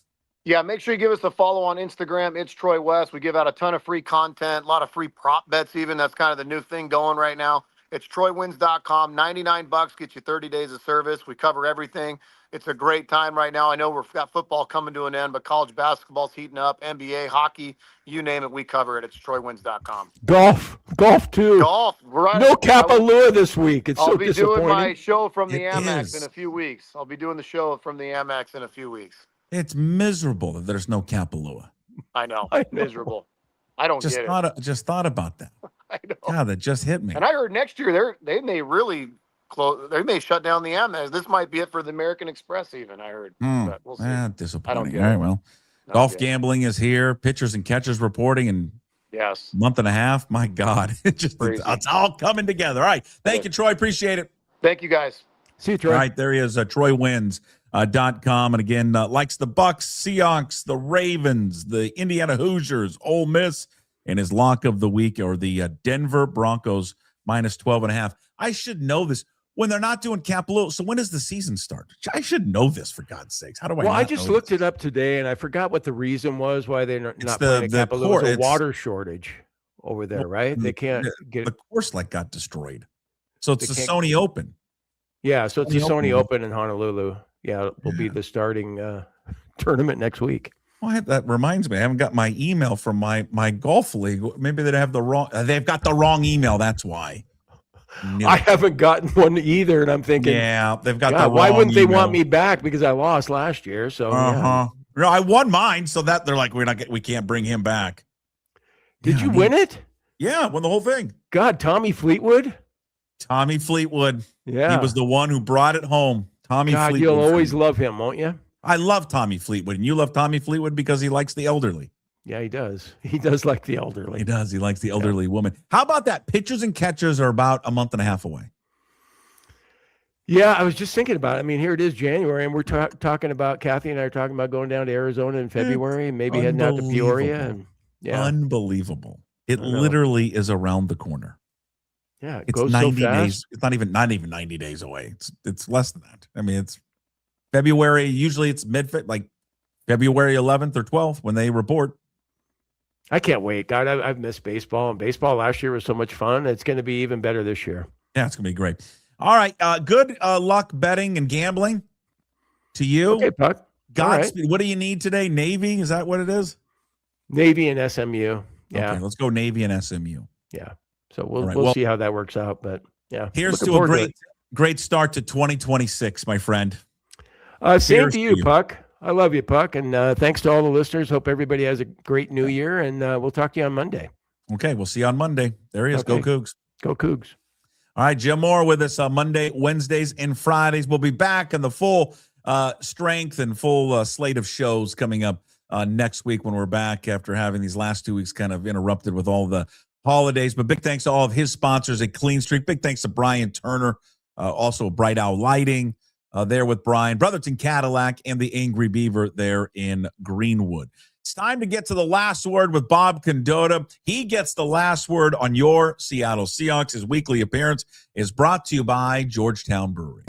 Yeah, make sure you give us a follow on Instagram. It's Troy West. We give out a ton of free content, a lot of free prop bets even. That's kind of the new thing going right now. It's TroyWins.com. $99 gets you 30 days of service. We cover everything. It's a great time right now. I know we've got football coming to an end, but college basketball's heating up, NBA, hockey, you name it, we cover it. It's TroyWins.com. Golf too. Golf. Right. No Kapalua this week. It's I'll be disappointing. doing my show from the Amex is. in a few weeks. I'll be doing the show from the Amex in a few weeks. It's miserable that there's no Kapalua. I know. I know. Miserable. I don't get it. Just thought about that. I know. God, that just hit me. And I heard next year they may really close. They may shut down the Amex. This might be it for the American Express. Even I heard. But we'll see. Disappointing. I don't get All right, it. well, golf gambling is here. Pitchers and catchers reporting in Yes. month and a half. My God, it's all coming together. All right, thank you, Troy. Appreciate it. Thank you, guys. See you, Troy. All right, there he is, TroyWins.com. And again, likes the Bucks, Seahawks, the Ravens, the Indiana Hoosiers, Ole Miss, and his lock of the week, or the Denver Broncos minus 12.5. I should know this. When they're not doing Kapalua, so when does the season start? I should know this, for God's sakes. How do I? Well, I just looked it up today, and I forgot what the reason was why they're not playing Kapalua. It was a water shortage over there, right? They can't get the course got destroyed, so it's the Sony Open. Yeah, so it's the Sony Open in Honolulu. Yeah, it will be the starting tournament next week. Well, that reminds me, I haven't got my email from my golf league. Maybe they've got the wrong email. That's why. I haven't gotten one either, and I'm thinking, yeah, they've got the wrong why wouldn't they email. want me back? Because I lost last year. So No, I won mine, so that they're like, we can't bring him back. Did you win it? Yeah, won the whole thing. God, Tommy Fleetwood. Yeah, he was the one who brought it home. Fleetwood. You'll always love him, won't you? I love Tommy Fleetwood, and you love Tommy Fleetwood because he likes the elderly. Yeah, he does. He does like the elderly. He does. He likes the elderly woman. How about that? Pitchers and catchers are about a month and a half away. Yeah, I was just thinking about it. I mean, here it is January, and we're talking about, Kathy and I are talking about going down to Arizona in February, and maybe heading out to Peoria. And yeah, Unbelievable. It I know. literally is around the corner. Yeah, it It's goes 90 so fast. days. It's not even 90 days away. It's less than that. I mean, it's February. Usually it's like February 11th or 12th when they report. I can't wait. God, I've missed baseball, and baseball last year was so much fun. It's going to be even better this year. Yeah, it's going to be great. All right. Good luck betting and gambling to you. Okay, Puck. Godspeed. Right. What do you need today? Navy? Is that what it is? Navy and SMU. Yeah. Okay, let's go Navy and SMU. Yeah. So we'll see how that works out. But yeah. Here's to a great start to 2026, my friend. Same to you, Puck. I love you, Puck. And thanks to all the listeners. Hope everybody has a great new year. And we'll talk to you on Monday. Okay, we'll see you on Monday. There he is. Okay. Go Cougs. Go Cougs. All right, Jim Moore with us on Monday, Wednesdays, and Fridays. We'll be back in the full strength and full slate of shows coming up next week when we're back after having these last 2 weeks kind of interrupted with all the holidays. But big thanks to all of his sponsors at Clean Streak. Big thanks to Brian Turner, also Bright Owl Lighting there with Brian, Brotherton Cadillac, and the Angry Beaver there in Greenwood. It's time to get to the last word with Bob Condotta. He gets the last word on your Seattle Seahawks. His weekly appearance is brought to you by Georgetown Brewery.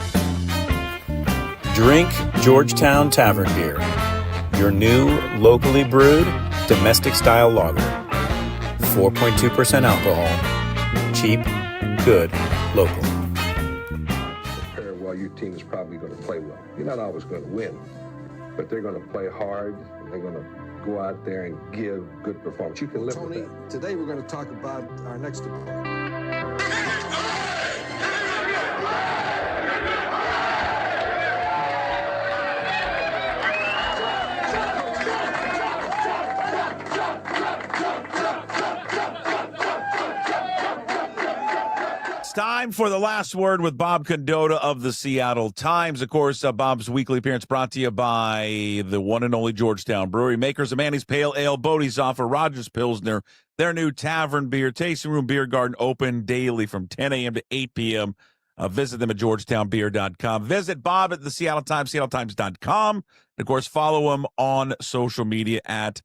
Drink Georgetown Tavern Beer, your new locally brewed domestic-style lager. 4.2% alcohol. Cheap, good, local. Prepare well, your team is probably going to play well. You're not always going to win, but they're going to play hard, and they're going to go out there and give good performance. You can live with that. Today we're going to talk about our next opponent. Time for the last word with Bob Condotta of the Seattle Times. Of course, Bob's weekly appearance brought to you by the one and only Georgetown Brewery, makers of Manny's Pale Ale, Bodie's Offer, Rogers Pilsner, their new tavern beer, tasting room, beer garden, open daily from 10 a.m. to 8 p.m. Visit them at georgetownbeer.com. Visit Bob at the Seattle Times, seattletimes.com. And, of course, follow him on social media at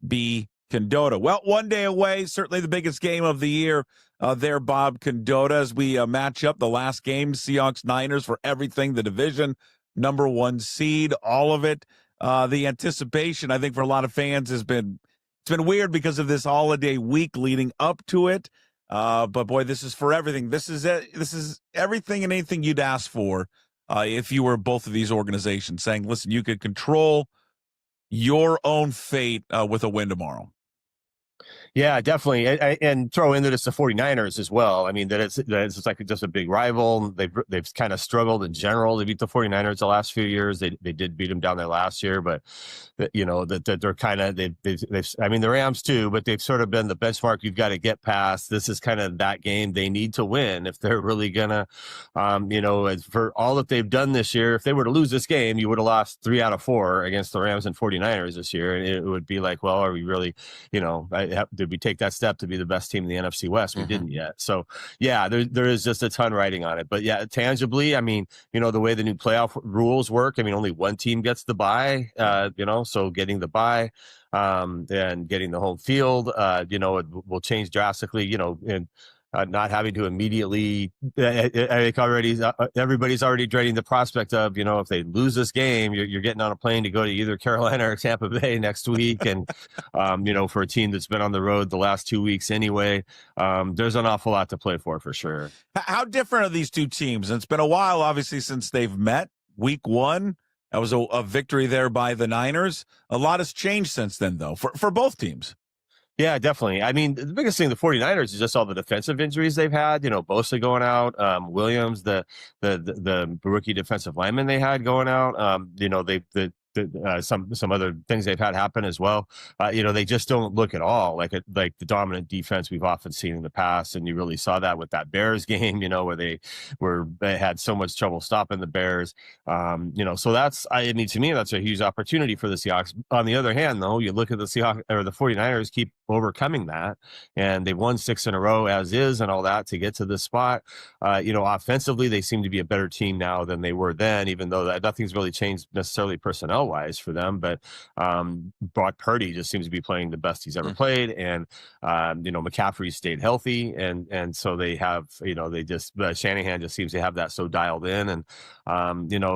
B Condotta. Well, one day away, certainly the biggest game of the year. There, Bob Condotta, as we match up the last game, Seahawks-Niners for everything, the division, number one seed, all of it. The anticipation, I think, for a lot of fans it's been weird because of this holiday week leading up to it. But, boy, this is for everything. This is it. This is everything and anything you'd ask for if you were both of these organizations, saying, listen, you could control your own fate with a win tomorrow. Yeah, definitely. And throw into this the 49ers as well. I mean, that it's like just a big rival. They've kind of struggled in general. They beat the 49ers the last few years. They did beat them down there last year, but you know, that they're kind of they've I mean, the Rams too, but they've sort of been the benchmark you've got to get past. This is kind of that game they need to win if they're really gonna you know, as for all that they've done this year, if they were to lose this game, you would have lost 3 out of 4 against the Rams and 49ers this year. And it would be like, well, are we really, you know, did we take that step to be the best team in the NFC West? We didn't yet. So yeah, there is just a ton writing on it, but yeah, tangibly, I mean, you know, the way the new playoff rules work, I mean, only one team gets the bye, you know, so getting the bye and getting the home field, you know, it will change drastically, you know, and not having to immediately, I think already everybody's already dreading the prospect of, you know, if they lose this game, you're getting on a plane to go to either Carolina or Tampa Bay next week. And, you know, for a team that's been on the road the last 2 weeks anyway, there's an awful lot to play for sure. How different are these two teams? And it's been a while, obviously, since they've met. Week 1, that was a victory there by the Niners. A lot has changed since then, though, for both teams. Yeah, definitely. I mean, the biggest thing, the 49ers, is just all the defensive injuries they've had. You know, Bosa going out, Williams, the rookie defensive lineman they had going out. You know, the some other things they've had happen as well. They just don't look at all like the dominant defense we've often seen in the past, and you really saw that with that Bears game, where they had so much trouble stopping the Bears. So to me, that's a huge opportunity for the Seahawks. On the other hand, though, you look at the Seahawks or the 49ers keep overcoming that, and they've won 6 in a row as is and all that to get to this spot. Offensively, they seem to be a better team now than they were then, even though nothing's really changed necessarily personnel wise for them. But Brock Purdy just seems to be playing the best he's ever played, and McCaffrey stayed healthy, and so they have Shanahan just seems to have that so dialed in, and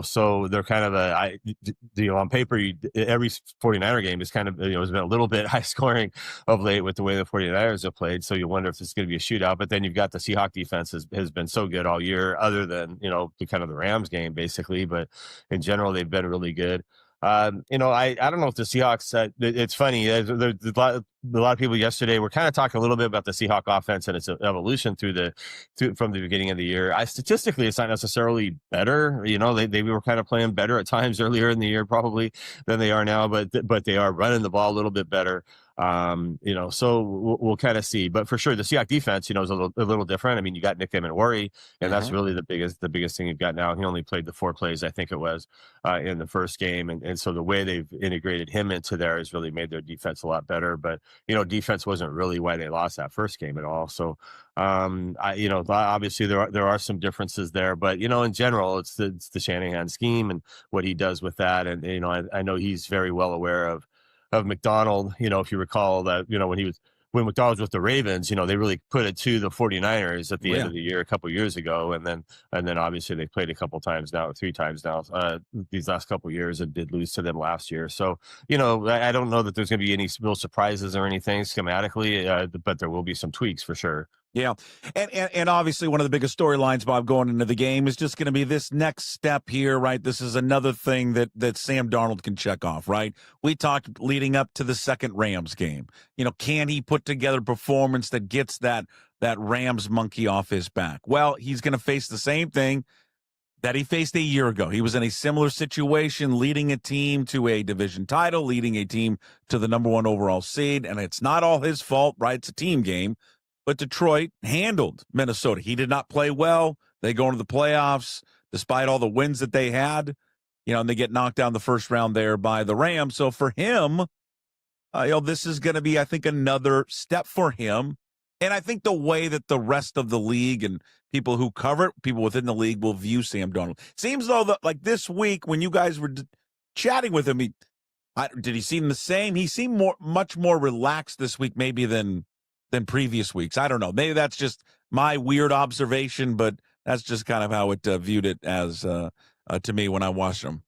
so they're kind of on paper every 49er game is kind of has been a little bit high scoring of late with the way the 49ers have played. So you wonder if it's going to be a shootout. But then you've got the Seahawks defense has been so good all year, other than kind of the Rams game basically. But in general, they've been really good. I don't know if the Seahawks. It's funny. There's a lot of people yesterday were kind of talking a little bit about the Seahawks offense and its evolution from the beginning of the year. Statistically, it's not necessarily better. They were kind of playing better at times earlier in the year, probably than they are now. But they are running the ball a little bit better. So we'll kind of see. But for sure, the Seahawks defense, is a little different. I mean, you got Nick Emmanwori, and that's really the biggest thing you've got now. He only played the 4 plays, I think it was, in the first game, and so the way they've integrated him into there has really made their defense a lot better. But defense wasn't really why they lost that first game at all. So obviously there are some differences there, but in general, it's the Shanahan scheme and what he does with that, and I know he's very well aware of McDonald. If you recall that, when McDonald was with the Ravens, they really put it to the 49ers at the end of the year a couple of years ago. And then obviously they played a couple times now, 3 times now, these last couple of years, and did lose to them last year. So, I don't know that there's going to be any real surprises or anything schematically, but there will be some tweaks for sure. Yeah. And obviously one of the biggest storylines, Bob, going into the game is just going to be this next step here, right? This is another thing that Sam Darnold can check off, right? We talked leading up to the second Rams game. Can he put together a performance that gets that Rams monkey off his back? Well, he's going to face the same thing that he faced a year ago. He was in a similar situation, leading a team to a division title, leading a team to the number 1 overall seed, and it's not all his fault, right? It's a team game. But Detroit handled Minnesota. He did not play well. They go into the playoffs despite all the wins that they had, and they get knocked down the first round there by the Rams. So for him, this is going to be, I think, another step for him. And I think the way that the rest of the league and people who cover it, people within the league, will view Sam Darnold. Seems though that like this week when you guys were chatting with him, did he seem the same? He seemed much more relaxed this week maybe than previous weeks. I don't know. Maybe that's just my weird observation, but that's just kind of how it viewed it as to me when I watched them.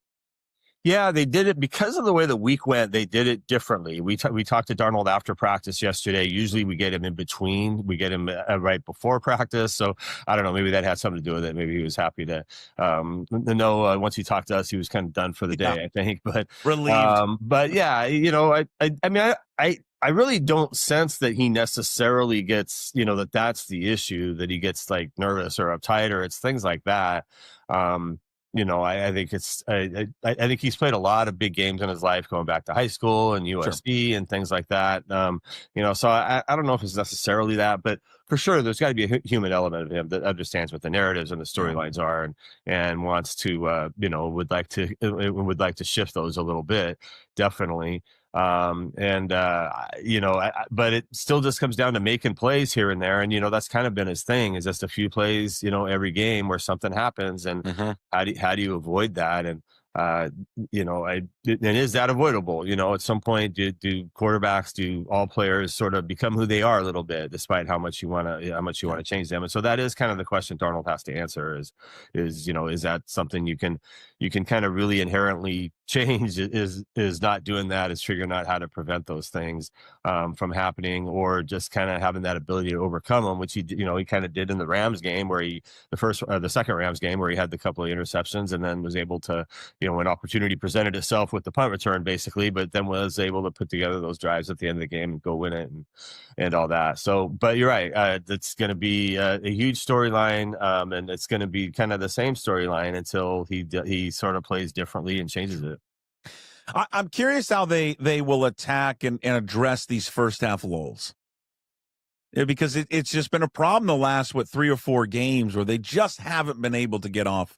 Yeah, they did it because of the way the week went. They did it differently. We talked to Darnold after practice yesterday. Usually we get him in between. We get him right before practice. So I don't know. Maybe that had something to do with it. Maybe he was happy to know once he talked to us, he was kind of done for the day, I think. But relieved. But yeah, I mean, I really don't sense that he necessarily gets, that's the issue, that he gets like nervous or uptight or it's things like that. I think I think he's played a lot of big games in his life going back to high school and USC and things like that. So I don't know if it's necessarily that, but for sure, there's got to be a human element of him that understands what the narratives and the storylines are and wants to, would like to shift those a little bit. Definitely. But it still just comes down to making plays here and there. And, that's kind of been his thing, is just a few plays, every game where something happens, and how do you avoid that? And, and is that avoidable? At some point, do quarterbacks, do all players sort of become who they are a little bit, despite how much you want to change them? And so that is kind of the question Darnold has to answer is that something you can kind of really inherently change? Is not doing that, is figuring out how to prevent those things from happening, or just kind of having that ability to overcome them, which he kind of did in the Rams game, where the second Rams game, where he had the couple of interceptions and then was able to, when opportunity presented itself with the punt return, basically, but then was able to put together those drives at the end of the game and go win it and all that. So, but you're right. It's going to be a huge storyline, and it's going to be kind of the same storyline until he sort of plays differently and changes it. I'm curious how they will attack and address these first half lulls. Because it's just been a problem the last, 3 or 4 games where they just haven't been able to get off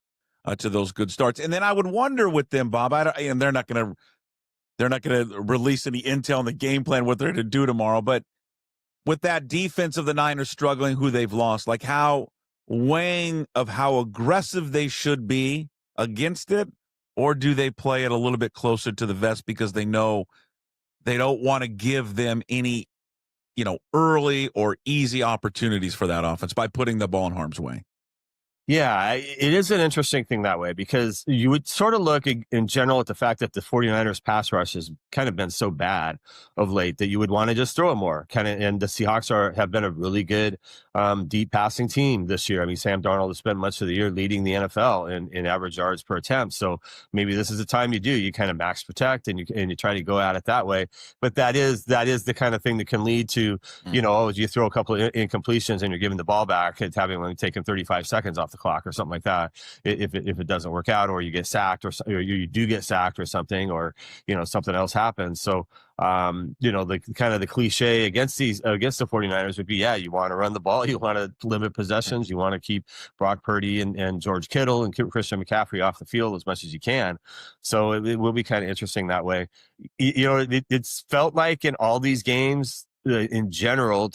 to those good starts. And then I would wonder with them, Bob, and they're not going to release any intel on the game plan, what they're going to do tomorrow. But with that defense of the Niners struggling, who they've lost, like how weighing of how aggressive they should be against it, or do they play it a little bit closer to the vest because they know they don't want to give them any, early or easy opportunities for that offense by putting the ball in harm's way? Yeah, it is an interesting thing that way, because you would sort of look in general at the fact that the 49ers pass rush has kind of been so bad of late that you would want to just throw it more. And the Seahawks have been a really good deep passing team this year. I mean, Sam Darnold has spent much of the year leading the NFL in average yards per attempt. So maybe this is the time you kind of max protect and you try to go at it that way. But that is the kind of thing that can lead to, you throw a couple of incompletions and you're giving the ball back, it's having only taken 35 seconds off the clock or something like that. If it doesn't work out, or you get sacked, or you do get sacked or something, or something else happens. So the kind of the cliche against the 49ers would be, you want to run the ball, you want to limit possessions, you want to keep Brock Purdy and George Kittle and Christian McCaffrey off the field as much as you can. So it will be kind of interesting that way. It's felt like in all these games, in general,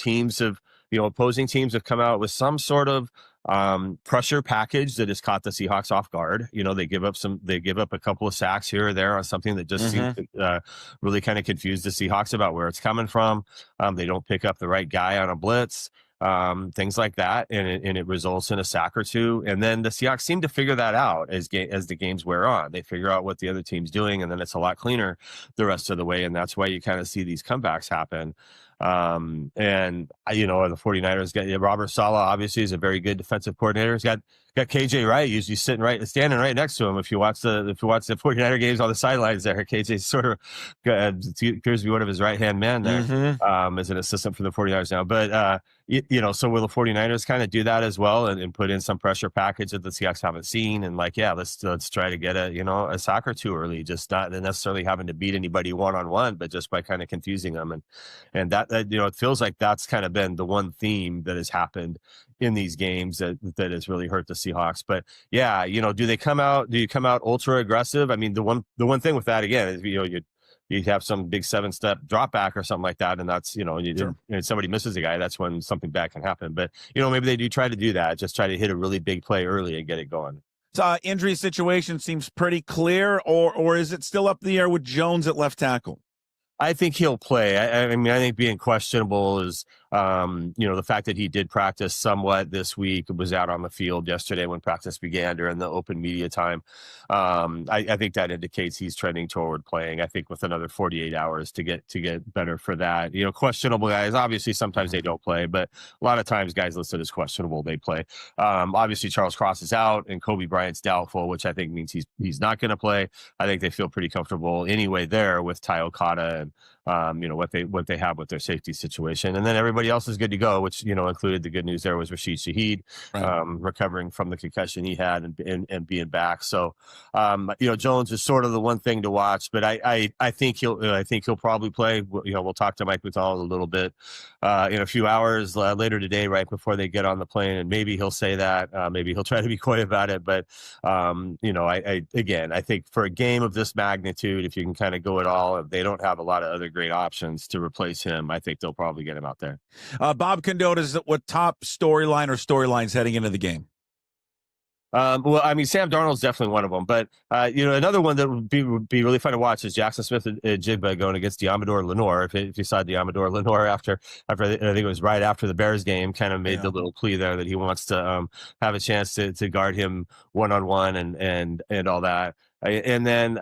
opposing teams have come out with some sort of pressure package that has caught the Seahawks off guard. They give up a couple of sacks here or there on something that just seems to really kind of confuse the Seahawks about where it's coming from. They don't pick up the right guy on a blitz, things like that, and it results in a sack or two. And then the Seahawks seem to figure that out as the games wear on. They figure out what the other team's doing, and then it's a lot cleaner the rest of the way. And that's why you kind of see these comebacks happen. The 49ers got Robert Saleh, obviously, is a very good defensive coordinator. He's got KJ Wright usually standing right next to him. If you watch the 49er games on the sidelines there, KJ sort of appears to be one of his right-hand men there, as an assistant for the 49ers now. But so will the 49ers kind of do that as well and put in some pressure package that the Seahawks haven't seen, and let's try to get a sack or two early, just not necessarily having to beat anybody one-on-one, but just by kind of confusing them. And that it feels like that's kind of been the one theme that has happened in these games that has really hurt the Seahawks. But do you come out ultra aggressive? I mean, the one thing with that, again, is you have some big 7-step drop back or something like that, and that's somebody misses a guy, that's when something bad can happen. But maybe they do try to do that, just try to hit a really big play early and get it going. So injury situation seems pretty clear, or is it still up in the air with Jones at left tackle? I think he'll play. I think being questionable is, the fact that he did practice somewhat this week, was out on the field yesterday when practice began during the open media time. I think that indicates he's trending toward playing. I think with another 48 hours to get better for that. Questionable guys, obviously sometimes they don't play, but a lot of times guys listed as questionable, they play. Obviously Charles Cross is out and Kobe Bryant's doubtful, which I think means he's not going to play. I think they feel pretty comfortable anyway there with Ty Okada and what they have with their safety situation. And then everybody else is good to go, which included the good news there was Rashid Shaheed, right, recovering from the concussion he had and being back. So Jones is sort of the one thing to watch, but I think he'll probably play. We'll talk to Mike Bethal a little bit in a few hours later today, right before they get on the plane, and maybe he'll say that. Maybe he'll try to be coy about it, but I think for a game of this magnitude, if you can kind of go at all, if they don't have a lot of other great options to replace him, I think they'll probably get him out there. Bob Condotta, is what top storyline or storylines heading into the game? Well, I mean, Sam Darnold's definitely one of them, but another one that would be really fun to watch is Jackson Smith and Jigba going against Diamador Lenore. If you saw Diamador Lenore after I think it was right after the Bears game, kind of made the little plea there that he wants to have a chance to guard him one-on-one and all that. And then,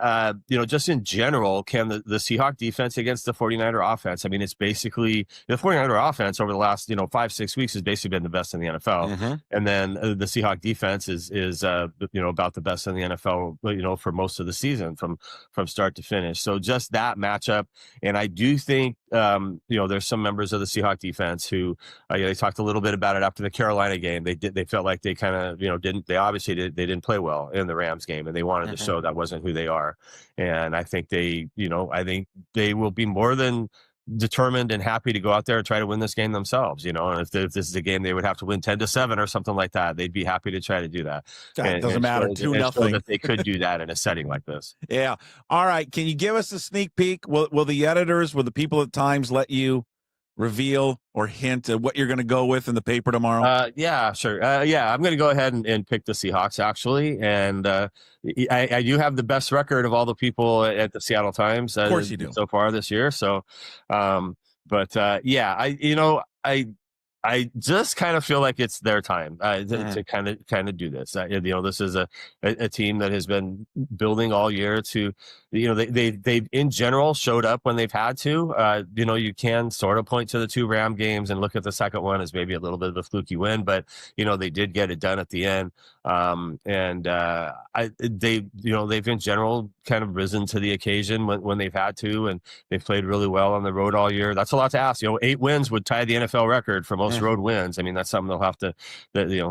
just in general, can the Seahawk defense against the 49er offense? I mean, it's basically the 49er offense over the last, 5-6 weeks has basically been the best in the NFL. Mm-hmm. And then the Seahawk defense is about the best in the NFL, for most of the season from start to finish. So just that matchup. And I do think there's some members of the Seahawks defense who they talked a little bit about it after the Carolina game. They felt like they kind of didn't play well in the Rams game, and they wanted to show that wasn't who they are. And I think they will be more than determined and happy to go out there and try to win this game themselves, and if this is a game they would have to win 10-7 or something like that, they'd be happy to try to do that. It doesn't matter, 2-0. That they could do that in a setting like this. Yeah. All right. Can you give us a sneak peek? Will the editors, will the people at Times let you reveal or hint at what you're going to go with in the paper tomorrow? Yeah, sure. I'm going to go ahead and pick the Seahawks, actually. And I do have the best record of all the people at the Seattle Times. Of course you do. So far this year. So, I just kind of feel like it's their time to kind of do this. This is a team that has been building all year to, they in general showed up when they've had to. You can sort of point to the 2 Ram games and look at the second one as maybe a little bit of a fluky win, but they did get it done at the end. They've in general kind of risen to the occasion when they've had to, and they've played really well on the road all year. That's a lot to ask. 8 wins would tie the NFL record for most road wins. I mean, that's something they'll have to,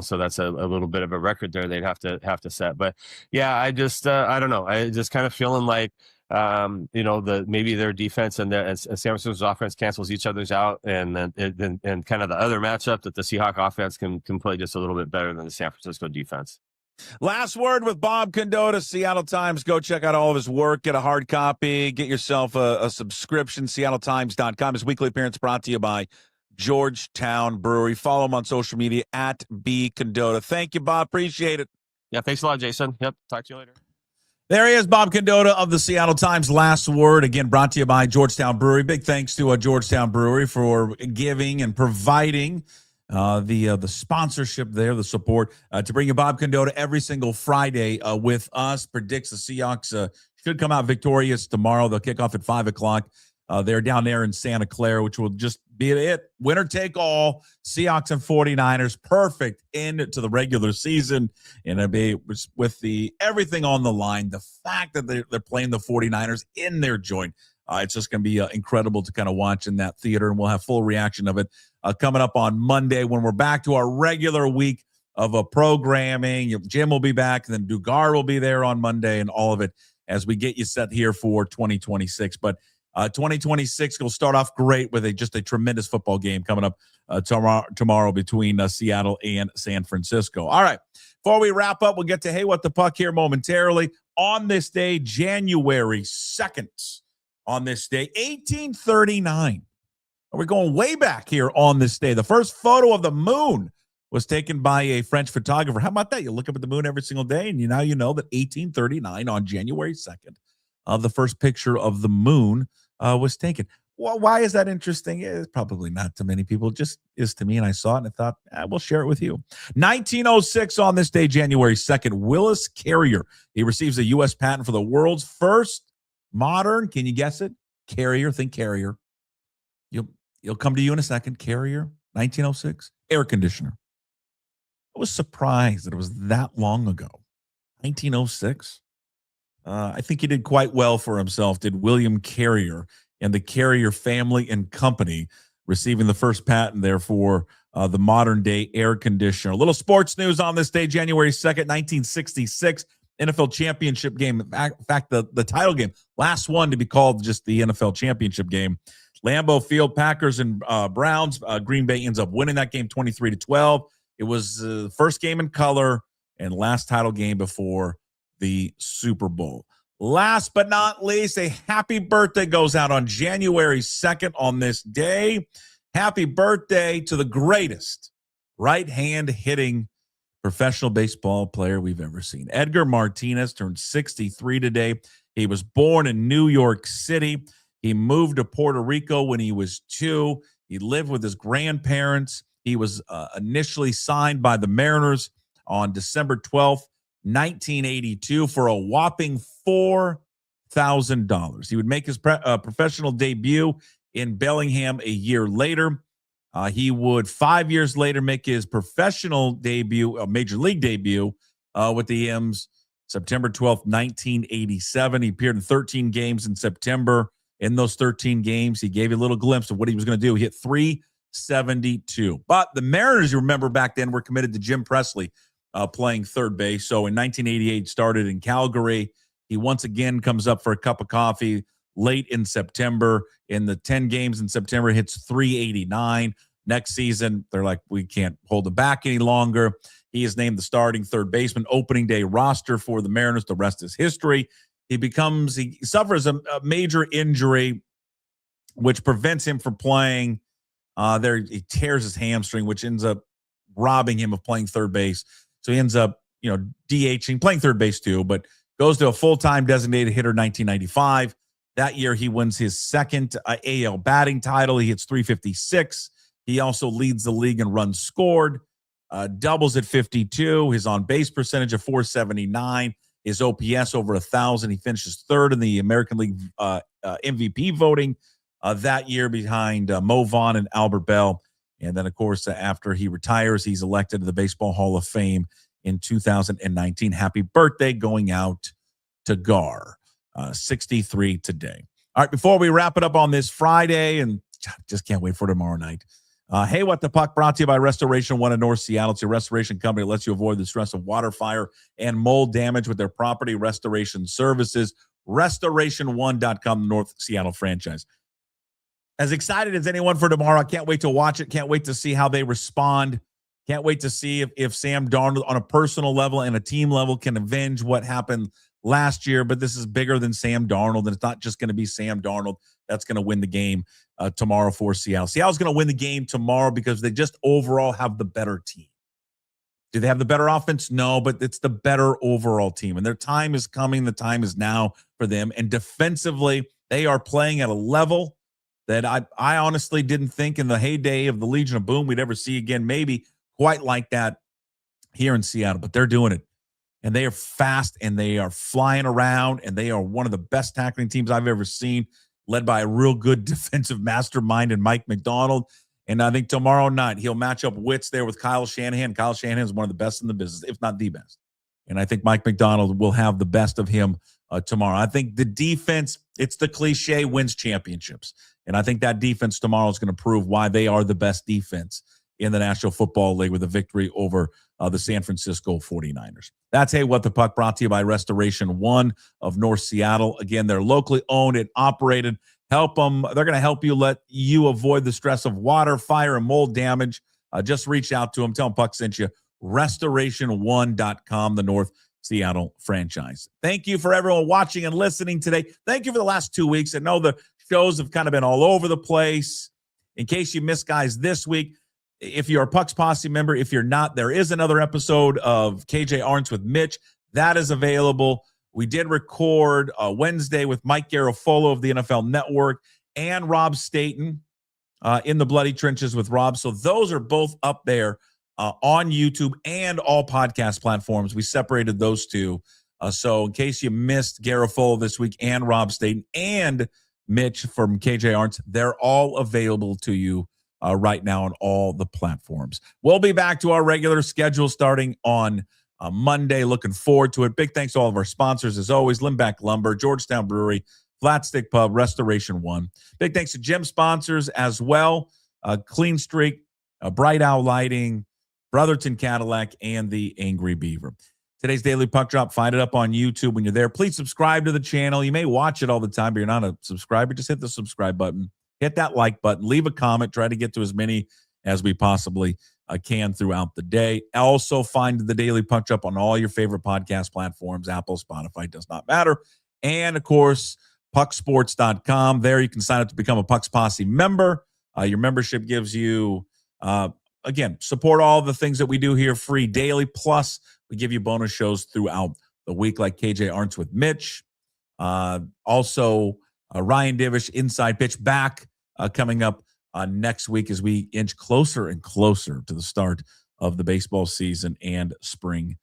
so that's a little bit of a record there they'd have to set. But yeah, I just I don't know. I just kind of feeling like maybe their defense and San Francisco's offense cancels each other's out, and then kind of the other matchup that the Seahawks offense can play just a little bit better than the San Francisco defense. Last word with Bob Condotta, Seattle Times. Go check out all of his work. Get a hard copy. Get yourself a subscription. SeattleTimes.com. His weekly appearance brought to you by Georgetown Brewery. Follow him on social media at B Condotta. Thank you, Bob. Appreciate it. Yeah, thanks a lot, Jason. Yep, talk to you later. There he is, Bob Condotta of the Seattle Times. Last word, again, brought to you by Georgetown Brewery. Big thanks to Georgetown Brewery for giving and providing the sponsorship there, the support to bring you Bob Condotta every single Friday with us. Predicts the Seahawks should come out victorious tomorrow. They'll kick off at 5 o'clock. They're down there in Santa Clara, which will just be it. Winner take all. Seahawks and 49ers. Perfect end to the regular season. And it'll be with everything on the line. The fact that they're playing the 49ers in their joint. It's just going to be incredible to kind of watch in that theater. And we'll have full reaction of it coming up on Monday when we're back to our regular week of programming. Jim will be back. And then Dugar will be there on Monday and all of it as we get you set here for 2026. But 2026 will start off great with just a tremendous football game coming up tomorrow between Seattle and San Francisco. All right. Before we wrap up, we'll get to Hey, What the Puck here momentarily. On this day, January 2nd, on this day, 1839. We're going way back here on this day. The first photo of the moon was taken by a French photographer. How about that? You look up at the moon every single day, and now you know that 1839 on January 2nd, the first picture of the moon was taken. Well, why is that interesting? It's probably not to many people. It just is to me, and I saw it, and I thought, we'll share it with you. 1906 on this day, January 2nd, Willis Carrier. He receives a U.S. patent for the world's first modern, can you guess it? Carrier, think Carrier. You'll come to you in a second. Carrier, 1906, air conditioner. I was surprised that it was that long ago. 1906. I think he did quite well for himself, did William Carrier and the Carrier family and company, receiving the first patent there for the modern day air conditioner. A little sports news on this day, January 2nd, 1966, NFL championship game. In fact, the title game, last one to be called just the NFL championship game. Lambeau Field, Packers and Browns. Green Bay ends up winning that game 23-12. It was the first game in color and last title game before the Super Bowl. Last but not least, a happy birthday goes out on January 2nd on this day. Happy birthday to the greatest right-hand hitting professional baseball player we've ever seen. Edgar Martinez turned 63 today. He was born in New York City. He moved to Puerto Rico when he was 2. He lived with his grandparents. He was initially signed by the Mariners on December 12th, 1982 for a whopping $4,000. He would make his professional debut in Bellingham a year later. He would 5 years later make his professional debut, major league debut with the M's September 12th, 1987. He appeared in 13 games in September in those 13 games. He gave you a little glimpse of what he was going to do. He hit 372. But the Mariners, you remember back then, were committed to Jim Presley playing third base. So in 1988, started in Calgary. He once again comes up for a cup of coffee late in September. In the 10 games in September, hits 389. Next season, they're like, we can't hold him back any longer. He is named the starting third baseman, opening day roster for the Mariners. The rest is history. He suffers a major injury, which prevents him from playing. He tears his hamstring, which ends up robbing him of playing third base. So he ends up, DHing, playing third base too, but goes to a full-time designated hitter in 1995. That year, he wins his second AL batting title. He hits 356. He also leads the league in runs scored, doubles at 52. His on-base percentage of 479. His OPS over 1,000. He finishes third in the American League MVP voting that year behind Mo Vaughn and Albert Bell. And then, of course, after he retires, he's elected to the Baseball Hall of Fame in 2019. Happy birthday going out to Gar, 63 today. All right, before we wrap it up on this Friday, and just can't wait for tomorrow night. Hey, What the Puck, brought to you by Restoration One in North Seattle. It's your restoration company that lets you avoid the stress of water, fire, and mold damage with their property restoration services. Restoration1.com, North Seattle franchise. As excited as anyone for tomorrow. I can't wait to watch it. Can't wait to see how they respond. Can't wait to see if Sam Darnold on a personal level and a team level can avenge what happened last year. But this is bigger than Sam Darnold, and it's not just going to be Sam Darnold that's going to win the game tomorrow for Seattle. Seattle's going to win the game tomorrow because they just overall have the better team. Do they have the better offense? No, but it's the better overall team. And their time is coming. The time is now for them. And defensively, they are playing at a level that I honestly didn't think in the heyday of the Legion of Boom we'd ever see again, maybe quite like that here in Seattle. But they're doing it. And they are fast, and they are flying around, and they are one of the best tackling teams I've ever seen, led by a real good defensive mastermind in Mike McDonald. And I think tomorrow night he'll match up wits there with Kyle Shanahan. Kyle Shanahan is one of the best in the business, if not the best. And I think Mike McDonald will have the best of him tomorrow. I think the defense, it's the cliche, wins championships. And I think that defense tomorrow is going to prove why they are the best defense in the National Football League with a victory over the San Francisco 49ers. That's Hey, What the Puck, brought to you by Restoration One of North Seattle. Again, they're locally owned and operated. Help them. They're going to help you, let you avoid the stress of water, fire, and mold damage. Just reach out to them. Tell them Puck sent you. Restoration1.com, the North Seattle franchise. Thank you for everyone watching and listening today. Thank you for the last 2 weeks. I know the shows have kind of been all over the place. In case you missed, guys, this week, if you're a Puck's Posse member, if you're not, there is another episode of KJ Arntz with Mitch. That is available. We did record Wednesday with Mike Garofolo of the NFL Network and Rob Staten in the Bloody Trenches with Rob. So those are both up there on YouTube and all podcast platforms. We separated those two. So in case you missed Garofolo this week and Rob Staten and Mitch from KJ Arntz, they're all available to you right now on all the platforms. We'll be back to our regular schedule starting on Monday. Looking forward to it. Big thanks to all of our sponsors, as always: Limback Lumber, Georgetown Brewery, Flat Stick Pub, Restoration One. Big thanks to gym sponsors as well: Clean Streak, Bright Owl Lighting, Brotherton Cadillac, and the Angry Beaver. Today's Daily Puck Drop, find it up on YouTube when you're there. Please subscribe to the channel. You may watch it all the time, but you're not a subscriber. Just hit the subscribe button. Hit that like button. Leave a comment. Try to get to as many as we possibly can throughout the day. Also, find the Daily Puck Drop on all your favorite podcast platforms. Apple, Spotify, does not matter. And, of course, PuckSports.com. There you can sign up to become a Puck's Posse member. Your membership gives you, again, support all the things that we do here free daily. Plus, we give you bonus shows throughout the week, like KJ Arntz with Mitch. Also, Ryan Divish, Inside Pitch, back coming up next week as we inch closer and closer to the start of the baseball season and spring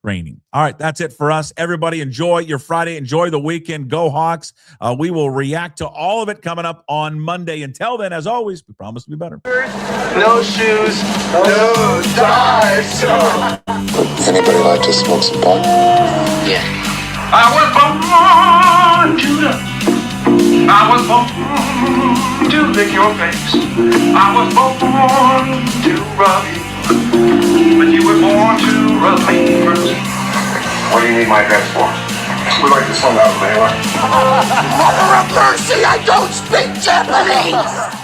training. All right, that's it for us. Everybody, enjoy your Friday. Enjoy the weekend. Go Hawks. We will react to all of it coming up on Monday. Until then, as always, we promise to be better. No shoes, no ties. Anybody like to smoke some pot? Yeah. I was born Judah. I was born to lick your face. I was born to rub you, but you were born to rub me first. What do you need my address for? We like to send out a mailer. Mother of mercy, I don't speak Japanese!